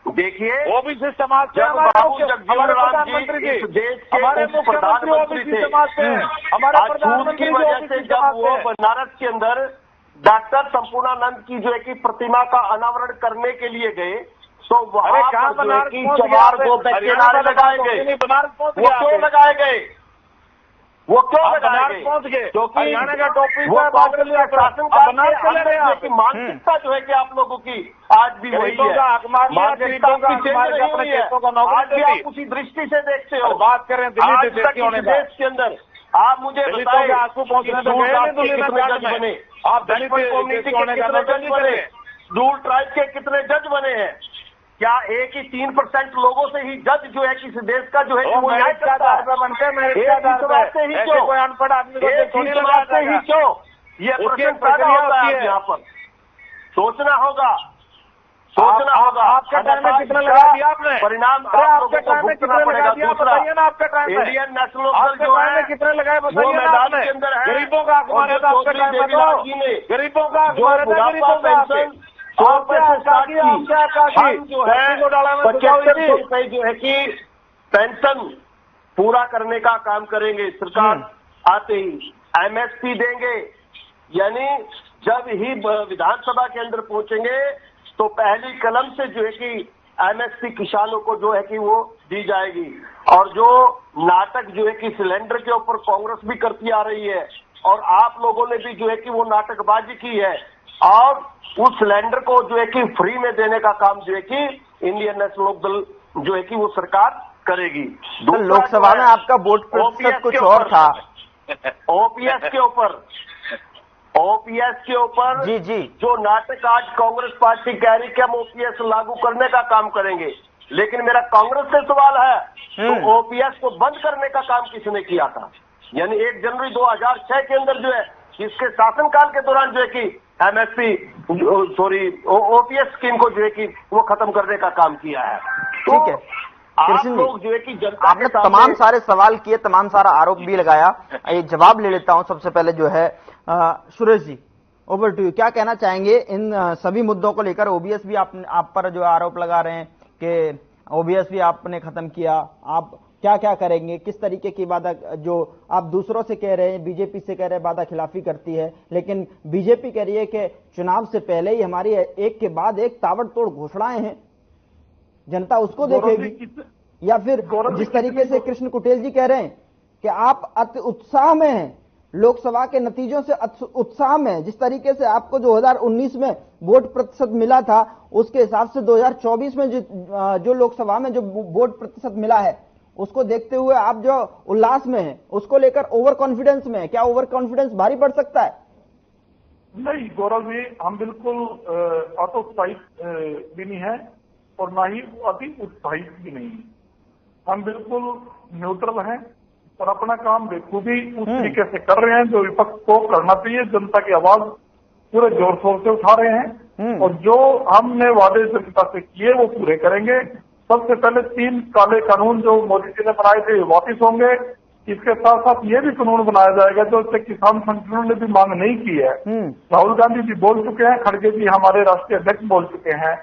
देखिए, ओबीसी समाज से जब बाबू जगजीवन राम जी इस देश के प्रधानमंत्री थे, छूत की वजह से जब वो बनारस के अंदर डॉक्टर संपूर्णानंद की जो है कि प्रतिमा का अनावरण करने के लिए गए तो वहां पर की जवार को बच्चे नारे लगाए गए, वो क्यों लगाए गए? वो क्यों पहुंच गए? क्योंकि हरियाणा का टॉपिक वो कांग्रेस का शासनकाल की मानसिकता जो है कि आप लोगों की आज भी वही है, मानसिकता की चेंज नहीं हुई है। आज भी आप उसी दृष्टि से देखते हो। बात करें आज तक इस देश के अंदर आप मुझे बताएं आंसू पहुंचने तो कितने जज बने, आप दलित कम्युनिटी के कितने जज बने, डूल ट्राइब के कितने जज बने हैं? क्या एक ही 3% लोगों से ही जज जो है किसी देश का जो है वो न्याय करता है? समाज से ही क्यों? समाज से ही क्यों? ये प्रश्न पैदा होता है यहाँ पर। सोचना होगा। आपके टाइम में कितना लगा दिया आपने? परिणाम आपके टाइम में कितना लगा दिया बताइए ना। आपके टाइम में इंडियन नेशनल आपके टाइम में कितने लगाए बताइए ना। मैदान के अंदर है, गरीबों का हक मारा था आपके टाइम में, गरीबों का हक मारा था, गरीबों का पेंशन 100 रुपए से स्टार्ट की, हम जो है 75 रुपए जो है कि पेंशन पूरा करने का काम करेंगे सरकार आते ही, एमएसपी देंगे, यानी जब ही विधानसभा के अंदर पहुंचेंगे तो पहली कलम से जो है कि एमएसपी किसानों को जो है कि वो दी जाएगी। और जो नाटक जो है कि सिलेंडर के ऊपर कांग्रेस भी करती आ रही है और आप लोगों ने भी जो है कि वो नाटकबाजी की है और उस सिलेंडर को जो है कि फ्री में देने का काम जो है कि इंडियन नेशनल लोकदल जो है कि वो सरकार करेगी। लोकसभा में आपका वोट प्रतिशत कुछ और था। ओपीएस के ऊपर जी जी जो नाटक आज कांग्रेस पार्टी कह रही कि हम ओपीएस लागू करने का काम करेंगे, लेकिन मेरा कांग्रेस से सवाल है तो ओपीएस को बंद करने का काम किसने किया था? यानी 1 जनवरी 2006 के अंदर जो है इसके शासनकाल के दौरान जो है कि ओपीएस स्कीम को जो है कि वो खत्म करने का काम किया है। ठीक है कृष्ण लोग जो है कि जनता आपने तमाम सारे सवाल किए, तमाम सारा आरोप भी लगाया। ये जवाब ले लेता हूं। सबसे पहले जो है Suresh ji, over to you, क्या कहना चाहेंगे इन सभी मुद्दों को लेकर? ओबीएस भी आप पर जो आरोप लगा रहे हैं कि ओबीएस भी आपने खत्म किया, आप क्या क्या करेंगे? किस तरीके की वादा, जो आप दूसरों से कह रहे हैं, बीजेपी से कह रहे हैं वादा खिलाफी करती है, लेकिन बीजेपी कह रही है कि चुनाव से पहले ही हमारी एक के बाद एक ताबड़तोड़ घोषणाएं हैं, जनता उसको देखेगी? या फिर जिस तरीके से कृष्ण कुटेल जी कह रहे हैं कि आप अति उत्साह में हैं, लोकसभा के नतीजों से उत्साह में, जिस तरीके से आपको 2019 में वोट प्रतिशत मिला था उसके हिसाब से 2024 में जो लोकसभा में जो वोट प्रतिशत मिला है उसको देखते हुए आप जो उल्लास में हैं, उसको लेकर ओवर कॉन्फिडेंस में है। क्या ओवर कॉन्फिडेंस भारी पड़ सकता है? नहीं गौरव जी, हम बिल्कुल अतोत्साहित भी नहीं है और ना ही अति उत्साहित भी नहीं है। हम बिल्कुल न्यूट्रल हैं और अपना काम बेखूबी उस तरीके से कर रहे हैं जो विपक्ष को करना चाहिए। जनता की आवाज पूरे जोर शोर से उठा रहे हैं और जो हमने वादे जनता से किए वो पूरे करेंगे। सबसे पहले 3 काले कानून जो मोदी जी ने बनाए थे वापिस होंगे। इसके साथ साथ ये भी कानून बनाया जाएगा जो किसान संगठनों ने भी मांग नहीं की है। राहुल गांधी जी बोल चुके हैं, खड़गे जी हमारे राष्ट्रीय अध्यक्ष बोल चुके हैं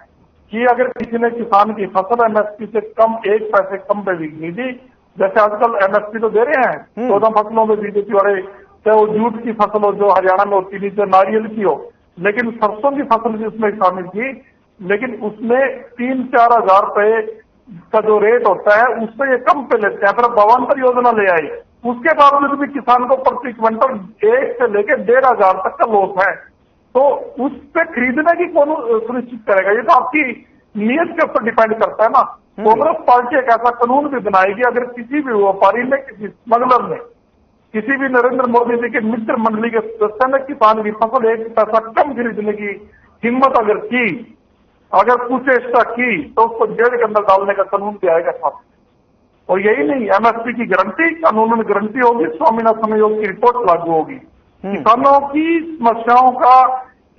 कि अगर किसी ने किसान की फसल एमएसपी से कम 1 पैसे कम पे बिकनी थी, जैसे आजकल एमएसपी तो दे रहे हैं 14 फसलों में बीजेपी वाले, चाहे वो जूट की फसल हो जो हरियाणा में होती थी, चाहे नारियल की हो, लेकिन सरसों की फसल भी उसमें शामिल थी, लेकिन उसमें 3-4 हजार रुपए का जो रेट होता है उससे ये कम पे लेते हैं। फिर भावांतर योजना ले आई, उसके बावजूद भी किसान को प्रति क्विंटल 1 से लेकर 1,500 तक का लॉस है। तो उस पे खरीदने की कौन सुनिश्चित करेगा? ये तो आपकी नीयत के ऊपर डिपेंड करता है ना। कांग्रेस पार्टी एक ऐसा कानून भी बनाएगी अगर किसी भी व्यापारी ने, किसी स्मगलर ने, किसी भी नरेंद्र मोदी जी के मित्र मंडली के सदस्य ने किसान की फसल 1 पैसा कम खरीदने की हिम्मत अगर की, अगर कुचेष्टा की, तो उसको जेल के अंदर डालने का कानून भी आएगा साथ। और यही नहीं, एमएसपी की गारंटी, कानून में गारंटी होगी, स्वामीनाथन आयोग की रिपोर्ट लागू होगी। किसानों की समस्याओं का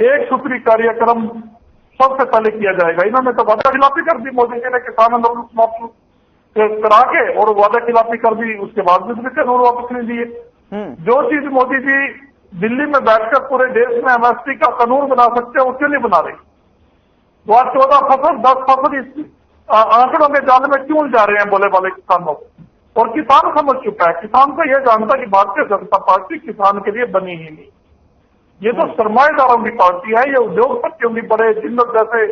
एक सूत्री कार्यक्रम सबसे पहले किया जाएगा। इन्होंने तो वादा खिलाफी कर दी, मोदी जी ने किसान आंदोलन समाप्त करा के और वादा खिलाफी कर दी, उसके बावजूद भी कानून वापस नहीं दिए। जो चीज मोदी जी दिल्ली में बैठकर पूरे देश में एमएसपी का कानून बना सकते हैं, वो क्यों नहीं बना रहे? वो आज 14 फसल 10 फसल इस आंकड़ों के जाल में क्यों जा रहे हैं बोले वाले किसानों को? और किसान समझ चुका है, किसान को यह जानता कि भारतीय जनता पार्टी किसान के लिए बनी ही नहीं। ये तो सरमाएदारों की पार्टी है, ये उद्योगपतियों की, बड़े जिन्नत जैसे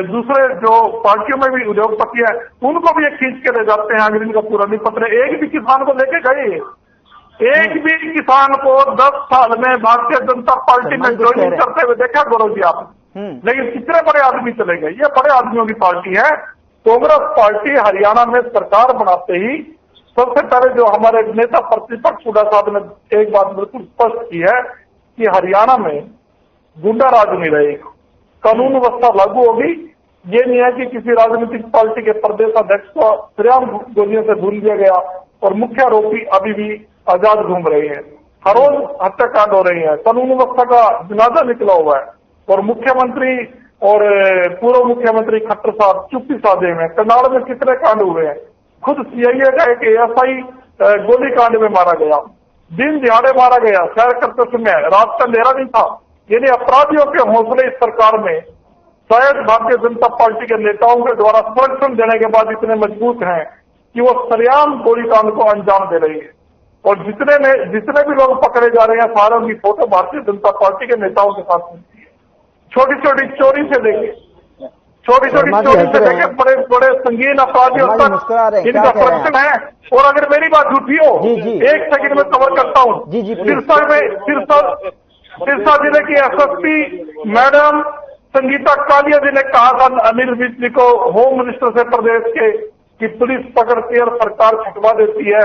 दूसरे जो पार्टियों में भी उद्योगपति है उनको भी ये खींच के ले जाते हैं। अगर इनका पूरा नहीं पत्र, एक भी किसान को लेके गए, एक भी किसान को 10 साल में भारतीय जनता पार्टी में ज्वाइन करते हुए देखा गौरव जी आप? लेकिन कितने बड़े आदमी चले गए? ये बड़े आदमियों की पार्टी है। कांग्रेस पार्टी हरियाणा में सरकार बनाते ही सबसे पहले जो हमारे नेता प्रतिपक्ष हुड्डा साहब ने एक बात बिल्कुल स्पष्ट की है कि हरियाणा में गुंडा राज नहीं रहेगा, कानून व्यवस्था लागू होगी। ये नहीं है कि किसी राजनीतिक पार्टी के प्रदेश अध्यक्ष को श्रेयाम गोलियों से भूल दिया गया और मुख्य आरोपी अभी भी आजाद घूम रहे हैं। हर रोज हत्याकांड हो रही है, कानून व्यवस्था का जनाजा निकला हुआ है और मुख्यमंत्री और पूर्व मुख्यमंत्री खट्टर साहब चुप्पी साधे में। करनाल में कितने कांड हुए हैं, खुद सीआईए का एक एएसआई गोलीकांड में मारा गया, दिन दिहाड़े मारा गया, सैर करते समय, रात का अंधेरा नहीं था। यानी अपराधियों के हौसले इस सरकार में शायद भारतीय जनता पार्टी के नेताओं के द्वारा संरक्षण देने के बाद इतने मजबूत हैं कि वो सरेआम गोलीकांड को अंजाम दे रही है। और जितने भी लोग पकड़े जा रहे हैं सारों की फोटो भारतीय जनता पार्टी के नेताओं के साथ मिलती है। छोटी छोटी चोरी से लेके छोटी छोटी चोरी से लेकर बड़े बड़े संगीन अपराधियों तक इनका संरक्षण है। और अगर मेरी बात झूठी हो, एक सेकंड में कवर करता हूँ। सिरसा जिले की एसएसपी मैडम संगीता कालिया जी ने कहा था अनिल विज जी को, होम मिनिस्टर से प्रदेश के, कि पुलिस पकड़ती है और सरकार छुटवा देती है।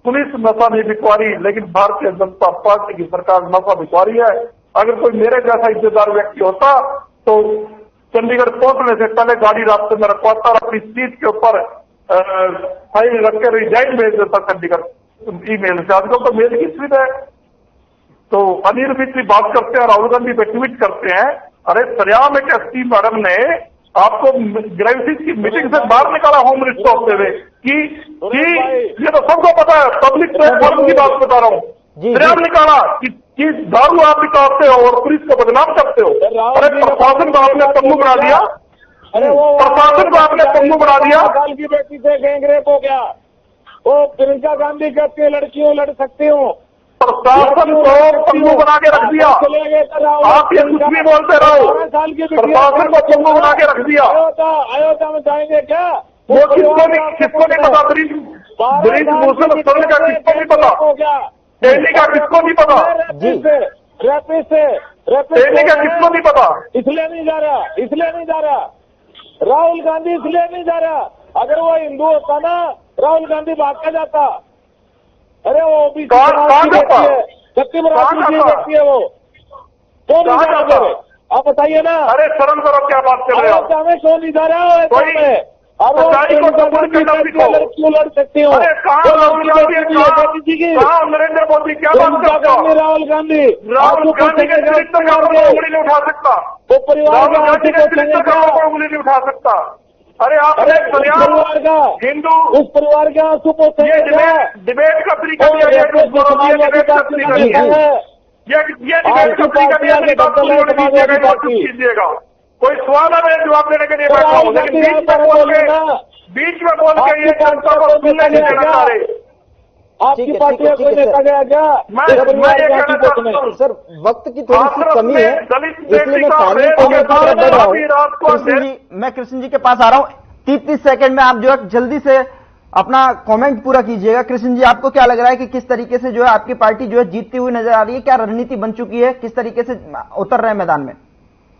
पुलिस नशा नहीं बिकवारी, लेकिन भारतीय जनता पार्टी की सरकार नशा बिकवारी है। अगर कोई मेरे जैसा इज्जतदार व्यक्ति होता तो चंडीगढ़ पहुंचने से पहले गाड़ी रास्ते में रखवाता और अपनी सीट के ऊपर फाइल रख के रिजाइन भेज देता चंडीगढ़ ईमेल से। आजकल तो मेल की सुविधा है। तो अनिल विज भी बात करते हैं, राहुल गांधी पे ट्वीट करते हैं। अरे सरेआम एक एसपी मैडम ने आपको ग्रेविटीज की मीटिंग से बाहर निकाला होम मिनिस्टर होते हुए कि ये तो सबको पता है, पब्लिक प्लेटफॉर्म की बात बता रहा हूँ। सरेआम निकाला कि दारू आप निकालते हो और पुलिस को बदनाम करते हो। अरे प्रशासन को आपने पन्नू बना दिया, प्रशासन को आपने पन्नू बना दिया। साल की बेटी से गैंगरेप हो गया, वो प्रियंका गांधी कहती है लड़कियों लड़ सकती हूँ, प्रशासन को पन्नू बना के रख दिया। आप ये कुछ भी बोलते रहो, प्रशासन को पन्नू बना के रख दिया। अयोध्या में जाएंगे क्या? वो किसको नहीं पता? ब्रिज भूषण स्थल का किसको नहीं पता? दिल्ली का किसको नहीं पता? रैपिड से दिल्ली का किसको नहीं पता? इसलिए नहीं जा रहा राहुल गांधी, इसलिए नहीं जा रहा। अगर वो हिंदू होता ना, राहुल गांधी भाग के जाता। अरे वो भी शक्ति बराबरी व्यक्ति है वो, क्यों नहीं जा रहा? आप बताइए ना। अरे शर्म करो, क्या बात कर रहे हो? क्यों नहीं जा रहा है? और लड़कियों लड़ सकती हूँ। नरेंद्र मोदी क्या बात करते हो? राहुल गांधी के चरित्र का उंगली नहीं उठा सकता, वो परिवार का उंगली नहीं उठा सकता। अरे आप परिवार का हिंदू, उस परिवार के आंसू पोते डिबेट का तरीका दिया गया, डिबेट का तरीका कीजिएगा। कोई सवाल है जवाब देने के लिए बैठा हूँ, लेकिन बीच में बोल के ये जनता को सुनने नहीं देना चाह रहे। आपकी पार्टी का कोई नेता गया क्या? मैं ये कहना चाहता हूँ सर, वक्त की थोड़ी सी कमी है, इसलिए मैं फाइनल कमेंट कर रहा हूँ। मैं कृष्ण जी के पास आ रहा हूँ। 30 सेकंड में आप जो है जल्दी से अपना कमेंट पूरा कीजिएगा। कृष्ण जी, आपको क्या लग रहा है कि किस तरीके से जो है आपकी पार्टी जो है जीतती हुई नजर आ रही है? क्या रणनीति बन चुकी है? किस तरीके से उतर रहे हैं मैदान में?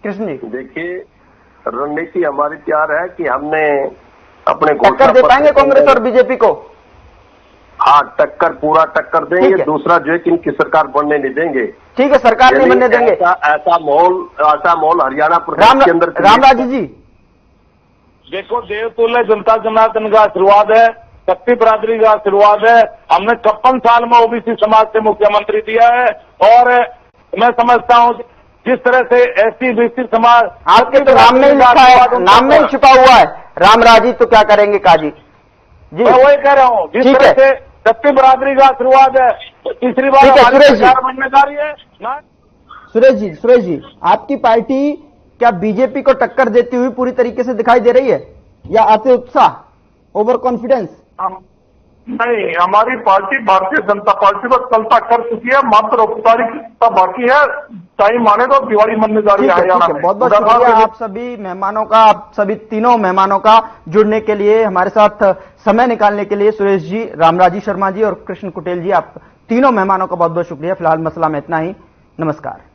कृष्ण जी, देखिए, रणनीति हमारी तैयार है कि हमने अपने टक्कर दे पाएंगे कांग्रेस और बीजेपी को? हाँ, पूरा टक्कर देंगे। दूसरा जो है कि इनकी सरकार बनने नहीं देंगे। ठीक है, सरकार नहीं बनने देंगे। ऐसा माहौल हरियाणा प्रदेश के अंदर। रामराज जी, देखो, देवतुल्य जनता जनार्दन का आशीर्वाद है, शक्ति बरादरी का आशीर्वाद है। हमने 56 साल में ओबीसी समाज से मुख्यमंत्री दिया है। और मैं समझता हूँ जिस तरह से एससी बीसी समाज, आपके तो नाम में ही लिखा है, नाम में ही छिपा हुआ है रामराजी, तो क्या करेंगे काजी जी? मैं वही कह रहा हूँ, जिस तरह से शक्ति बरादरी का आशीर्वाद है, तीसरी बार हमारी सरकार बनने जा रही है ना। सुरेश जी, आपकी पार्टी क्या बीजेपी को टक्कर देती हुई पूरी तरीके से दिखाई दे रही है, या अति उत्साह, ओवर कॉन्फिडेंस? नहीं, हमारी पार्टी भारतीय जनता पार्टी को चलता कर चुकी है, मात्र औपचारिकता बाकी है। टाइम आने तो दिवाली मनने जा रही है हरियाणा में। बहुत बहुत शुक्रिया आप सभी मेहमानों का, आप सभी तीनों मेहमानों का जुड़ने के लिए, हमारे साथ समय निकालने के लिए। सुरेश जी, रामराजी शर्मा जी और कृष्ण कुटेल जी, आप तीनों मेहमानों का बहुत बहुत शुक्रिया। फिलहाल मसला में इतना ही। नमस्कार।